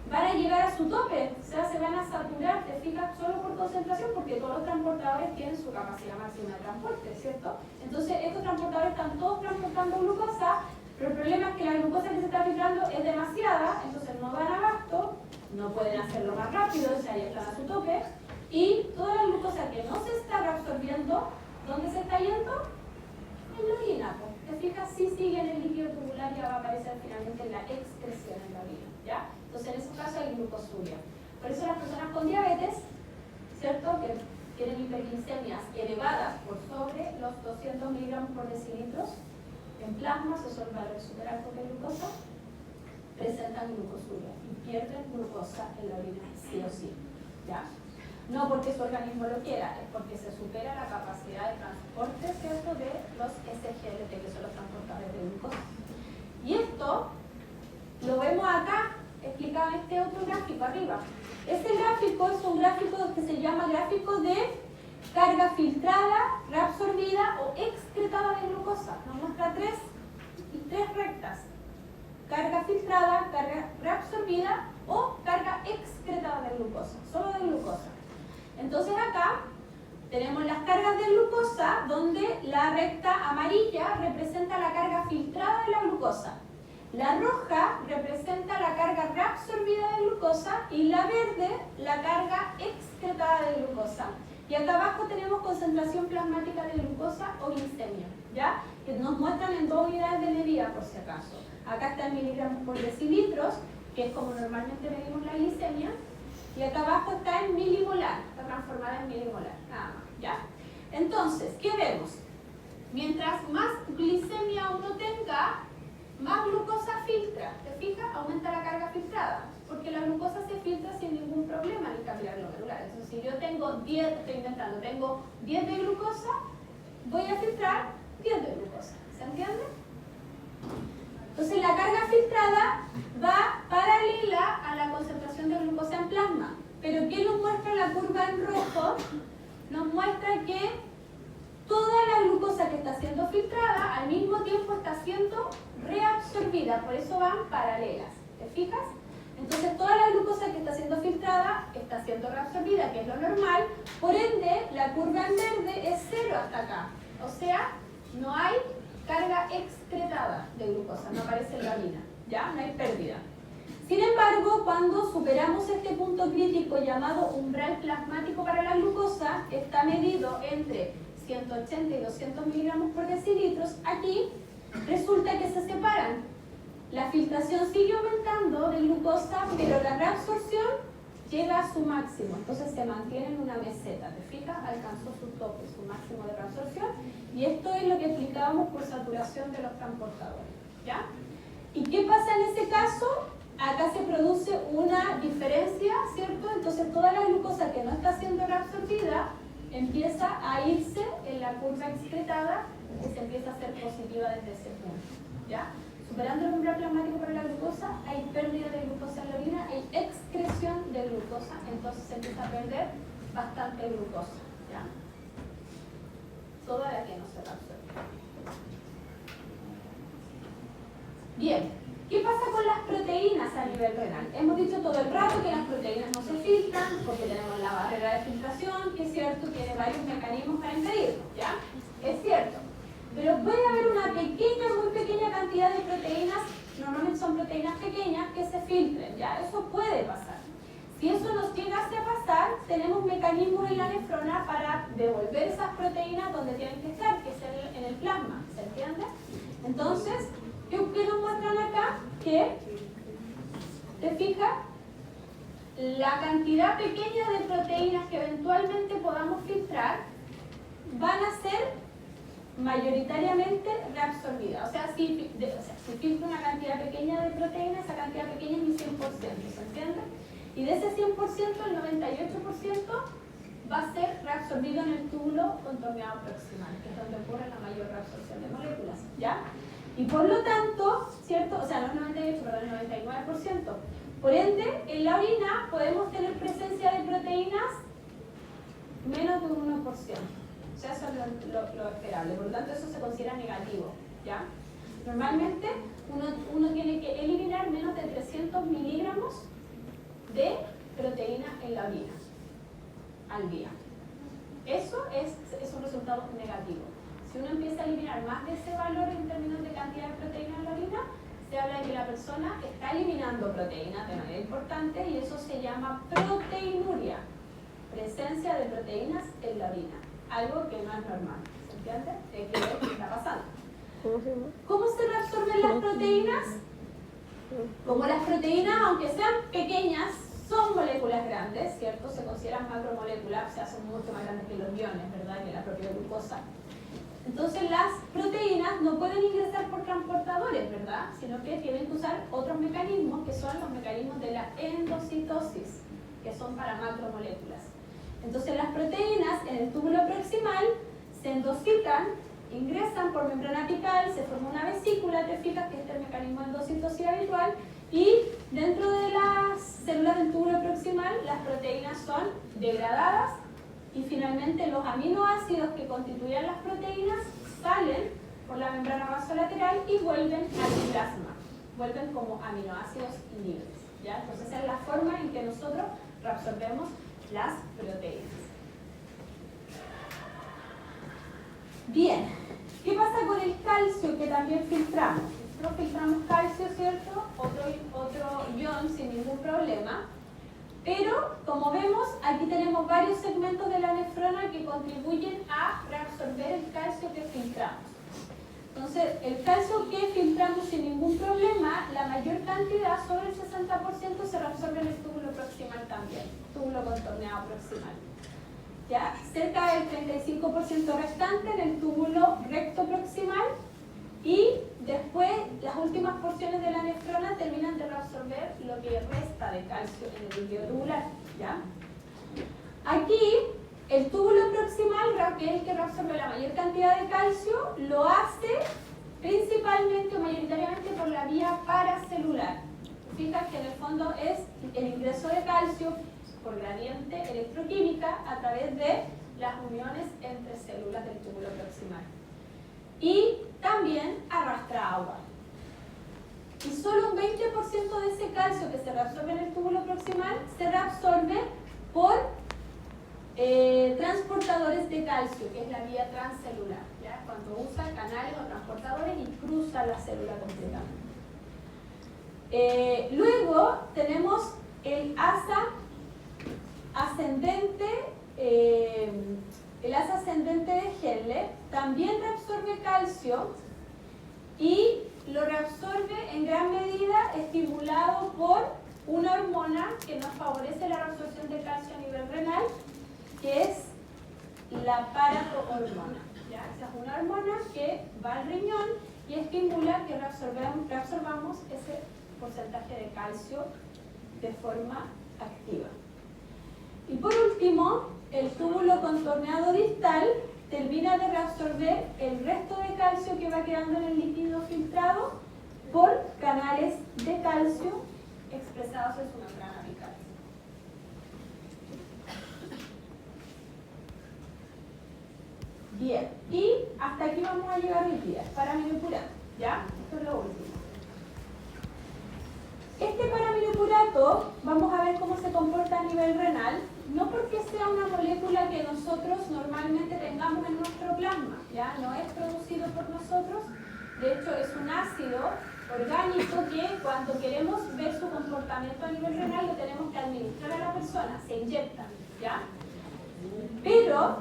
van a llegar a su tope, o sea, se van a saturar, te fijas, solo por concentración, porque todos los transportadores tienen su capacidad máxima de transporte, ¿cierto? Entonces, estos transportadores están todos transportando glucosa, pero el problema es que la glucosa que se está filtrando es demasiada, entonces no dan abasto, no pueden hacerlo más rápido, o sea, ya están a su tope, y toda la glucosa que no se está reabsorbiendo, ¿dónde se está yendo? En la orina, pues. ¿Te fijas? Si sigue en el líquido tubular, ya va a aparecer finalmente la excreción en la orina, ¿ya? Entonces, en ese caso hay glucosuria. Por eso las personas con diabetes, ¿cierto?, que tienen hiperglicemias elevadas por sobre los 200 miligramos por decilitros en plasma, eso es el valor súper alto de glucosa, presentan glucosuria y pierden glucosa en la orina, sí o sí, ¿ya? No porque su organismo lo quiera, es porque se supera la capacidad de transporte, ¿cierto?, de los SGLT, que son los transportadores de glucosa. Y esto lo vemos acá, explicado en este otro gráfico arriba. Este gráfico es un gráfico que se llama gráfico de carga filtrada, reabsorbida o excretada de glucosa. Nos muestra tres rectas. Carga filtrada, carga reabsorbida o carga excretada de glucosa, solo de glucosa. Entonces acá tenemos las cargas de glucosa, donde la recta amarilla representa la carga filtrada de la glucosa. La roja representa la carga reabsorbida de glucosa y la verde la carga excretada de glucosa. Y acá abajo tenemos concentración plasmática de glucosa o glicemia, ¿ya? Que nos muestran en 2 unidades de medida por si acaso. Acá está en miligramos por decilitros, que es como normalmente medimos la glicemia, y acá abajo está en milimolar, está transformada en milimolar, nada más, ¿ya? Entonces, ¿qué vemos? Mientras más glicemia uno tenga, más glucosa filtra, ¿te fijas? Aumenta la carga filtrada, porque la glucosa se filtra sin ningún problema en el capilar glomerular. Entonces, si yo tengo 10, estoy inventando, tengo 10 de glucosa, voy a filtrar 10 de glucosa, ¿se entiende? Entonces, la carga filtrada va paralela a la concentración de glucosa en plasma. Pero ¿qué nos muestra la curva en rojo? Nos muestra que toda la glucosa que está siendo filtrada al mismo tiempo está siendo reabsorbida, por eso van paralelas, ¿te fijas? Entonces toda la glucosa que está siendo filtrada está siendo reabsorbida, que es lo normal, por ende la curva en verde es 0 hasta acá, o sea, no hay carga excretada de glucosa, no aparece en la orina, ¿ya? No hay pérdida. Sin embargo, cuando superamos este punto crítico llamado umbral plasmático para la glucosa, que está medido entre 180 y 200 miligramos por decilitros, aquí resulta que se separan. La filtración sigue aumentando de glucosa, pero la reabsorción llega a su máximo, entonces se mantiene en una meseta, ¿te fijas? Alcanzó su tope, su máximo de reabsorción, y esto es lo que explicábamos por saturación de los transportadores, ¿ya? ¿Y qué pasa en ese caso? Acá se produce una diferencia, ¿cierto? Entonces toda la glucosa que no está siendo reabsorbida empieza a irse en la curva excretada, que se empieza a hacer positiva desde ese punto, ¿ya? Superando el umbral plasmático para la glucosa, hay pérdida de glucosa en la orina, hay excreción de glucosa, entonces se empieza a perder bastante glucosa, ¿ya? Toda la que no se reabsorbe. Bien, ¿qué pasa con las proteínas a nivel renal? Hemos dicho todo el rato que las proteínas no se filtran porque tenemos la barrera de filtración, que es cierto, tiene varios mecanismos para impedirlo, ¿ya? Es cierto. Pero puede haber una pequeña, muy pequeña cantidad de proteínas, normalmente son proteínas pequeñas, que se filtren, ¿ya? Eso puede pasar. Si eso nos llegase a pasar, tenemos mecanismos en la nefrona para devolver esas proteínas donde tienen que estar, que es en el plasma, ¿se entiende? Entonces, ¿qué nos muestran acá? Que, ¿te fijas? La cantidad pequeña de proteínas que eventualmente podamos filtrar van a ser mayoritariamente reabsorbida. O sea, si filtra una cantidad pequeña de proteína, esa cantidad pequeña es mi 100%, ¿se entiende? Y de ese 100%, el 98% va a ser reabsorbido en el túbulo contorneado proximal, que es donde ocurre la mayor reabsorción de moléculas, ¿ya? Y por lo tanto, ¿cierto? O sea, no es 98, pero el 99%. Por ende, en la orina podemos tener presencia de proteínas menos de un 1%. O sea, eso es lo esperable, por lo tanto eso se considera negativo, ¿ya? Normalmente uno tiene que eliminar menos de 300 miligramos de proteína en la orina al día. Eso es un resultado negativo. Si uno empieza a eliminar más de ese valor en términos de cantidad de proteína en la orina, se habla de que la persona está eliminando proteínas de manera importante y eso se llama proteinuria, presencia de proteínas en la orina. Algo que no es normal, ¿se entiende? Hay que ver qué está pasando. ¿Cómo se reabsorben las proteínas? Como las proteínas, aunque sean pequeñas, son moléculas grandes, ¿cierto? Se consideran macromoléculas, o sea, son mucho más grandes que los iones, ¿verdad? Que la propia glucosa. Entonces las proteínas no pueden ingresar por transportadores, ¿verdad? Sino que tienen que usar otros mecanismos, que son los mecanismos de la endocitosis, que son para macromoléculas. Entonces las proteínas en el túbulo proximal se endocitan, ingresan por membrana apical, se forma una vesícula, te fijas que este es el mecanismo de endocitosis habitual, y dentro de las células del túbulo proximal las proteínas son degradadas y finalmente los aminoácidos que constituyen las proteínas salen por la membrana vasolateral y vuelven al plasma, vuelven como aminoácidos libres, ¿ya? Entonces esa es la forma en que nosotros reabsorbemos las proteínas. Bien, ¿qué pasa con el calcio que también filtramos? Nosotros filtramos calcio, ¿cierto? Otro ion sin ningún problema. Pero, como vemos, aquí tenemos varios segmentos de la nefrona que contribuyen a reabsorber el calcio que filtramos. Entonces, el calcio que filtramos sin ningún problema, la mayor cantidad, sobre el 60%, se reabsorbe en el túbulo proximal también, túbulo contorneado proximal. Ya, cerca del 35% restante en el túbulo recto proximal y después las últimas porciones de la nefrona terminan de reabsorber lo que resta de calcio en el líquido tubular, ¿ya? Aquí, el túbulo proximal, que es el que reabsorbe la mayor cantidad de calcio, lo hace principalmente o mayoritariamente por la vía paracelular. Fíjate que en el fondo es el ingreso de calcio por gradiente electroquímica a través de las uniones entre células del túbulo proximal. Y también arrastra agua. Y solo un 20% de ese calcio que se reabsorbe en el túbulo proximal se reabsorbe por transportadores de calcio, que es la vía transcelular, ¿ya? Cuando usa canales o transportadores y cruza la célula completamente. Luego tenemos el asa ascendente, de Henle, también reabsorbe calcio y lo reabsorbe en gran medida estimulado por una hormona que nos favorece la reabsorción de calcio a nivel renal, que es la paratohormona. ¿Ya? Esa es una hormona que va al riñón y estimula que reabsorbamos ese porcentaje de calcio de forma activa. Y por último, el túbulo contorneado distal termina de reabsorber el resto de calcio que va quedando en el líquido filtrado por canales de calcio expresados en su membrana apical. Bien, y hasta aquí vamos a llegar hoy día, paramilipurato, ¿ya? Esto es lo último. Este paramilipurato, vamos a ver cómo se comporta a nivel renal, no porque sea una molécula que nosotros normalmente tengamos en nuestro plasma, ¿ya? No es producido por nosotros, de hecho es un ácido orgánico que cuando queremos ver su comportamiento a nivel renal lo tenemos que administrar a la persona, se inyecta, ¿ya? Pero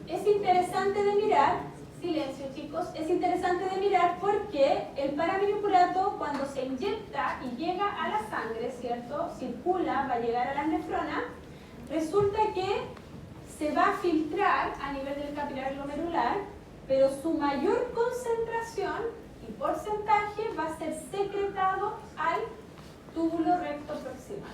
es interesante de mirar, silencio chicos, es interesante de mirar porque el paramilipurato cuando se inyecta y llega a la sangre, ¿cierto? Circula, va a llegar a las nefronas, resulta que se va a filtrar a nivel del capilar glomerular, pero su mayor concentración y porcentaje va a ser secretado al túbulo recto proximal.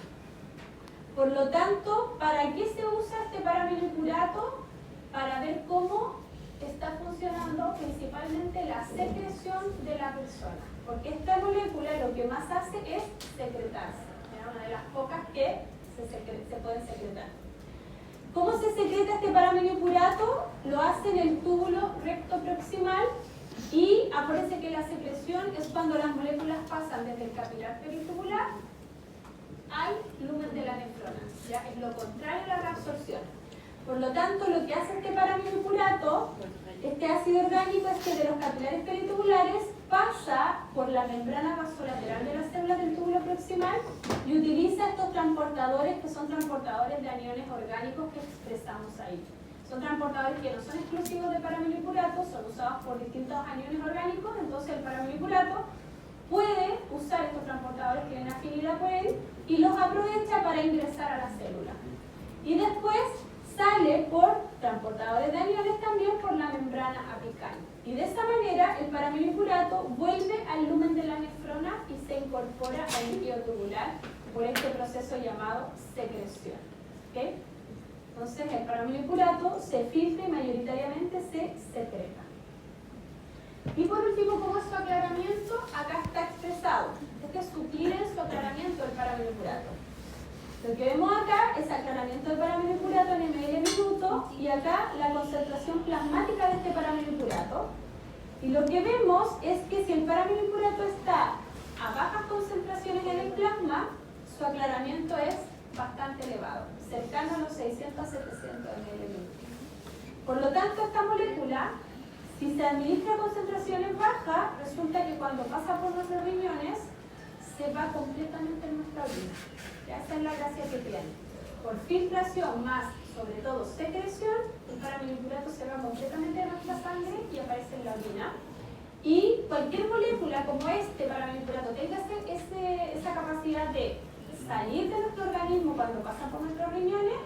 Por lo tanto, ¿para qué se usa este paramilipurato? Para ver cómo está funcionando principalmente la secreción de la persona. Porque esta molécula lo que más hace es secretarse. Es una de las pocas que se pueden secretar. ¿Cómo se secreta este paramilipurato? Lo hace en el túbulo recto proximal y acuérdense que la secreción es cuando las moléculas pasan desde el capilar peritubular al lumen de la nefrona. ¿Ya? Es lo contrario a la reabsorción. Por lo tanto, lo que hace este paramilipurato, este ácido orgánico, es que de los capilares peritubulares pasa por la membrana vasolateral de las células del túbulo proximal y utiliza estos transportadores que son transportadores de aniones orgánicos que expresamos ahí. Son transportadores que no son exclusivos de paramilipurato, son usados por distintos aniones orgánicos, entonces el paramilipurato puede usar estos transportadores que tienen afinidad por él y los aprovecha para ingresar a la célula. Y después sale por transportadores de aniones también por la membrana apical. Y de esa manera el paramilipurato vuelve al lumen de la nefrona y se incorpora al líquido tubular por este proceso llamado secreción. ¿Okay? Entonces el paramilipurato se filtra y mayoritariamente se secreta. Y por último, ¿cómo es su aclaramiento? Acá está expresado. Este es sutil en su aclaramiento del paramilipurato. Lo que vemos acá es aclaramiento del paramilipurato en ml minuto y acá la concentración plasmática de este paramilipurato. Y lo que vemos es que si el paramilipurato está a bajas concentraciones en el plasma, su aclaramiento es bastante elevado, cercano a los 600 a 700 ml minuto. Por lo tanto, esta molécula, si se administra a concentraciones bajas, resulta que cuando pasa por nuestros riñones, se va completamente en nuestra orina. Ya esa es la gracia que tiene. Por filtración más, sobre todo, secreción, el paramilipurato se va completamente de nuestra sangre y aparece en la orina. Y cualquier molécula como este paramilipurato tenga esa capacidad de salir de nuestro organismo cuando pasa por nuestros riñones,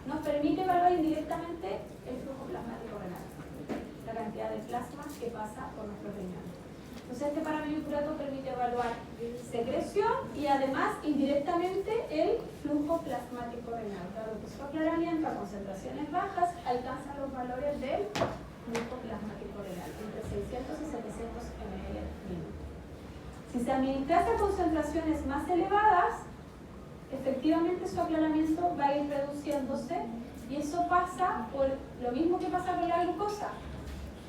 nos permite evaluar indirectamente el flujo plasmático renal, la cantidad de plasma que pasa por nuestros riñones. Entonces este paramilipurato permite evaluar secreción y además indirectamente el flujo plasmático renal. Dado que su aclaramiento a concentraciones bajas alcanza los valores del flujo plasmático renal, entre 600 y 700 ml minuto. Si se administrase a concentraciones más elevadas, efectivamente su aclaramiento va a ir reduciéndose y eso pasa por lo mismo que pasa con la glucosa.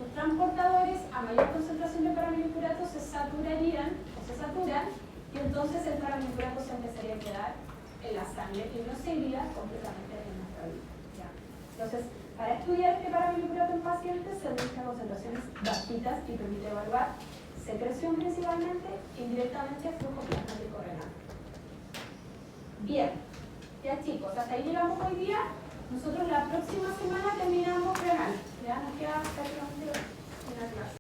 Los transportadores a mayor concentración de paramilipurato se saturarían o se saturan y entonces el paramilipurato se empezaría a quedar en la sangre y no se iría completamente en nuestra vida. ¿Ya? Entonces, para estudiar este paramilipurato en pacientes se buscan concentraciones bajitas y permite evaluar secreción principalmente, indirectamente flujo plasmático renal. Bien, ya chicos, hasta ahí llegamos hoy día. Nosotros la próxima semana terminamos renal. Ya nos queda prácticamente una clase.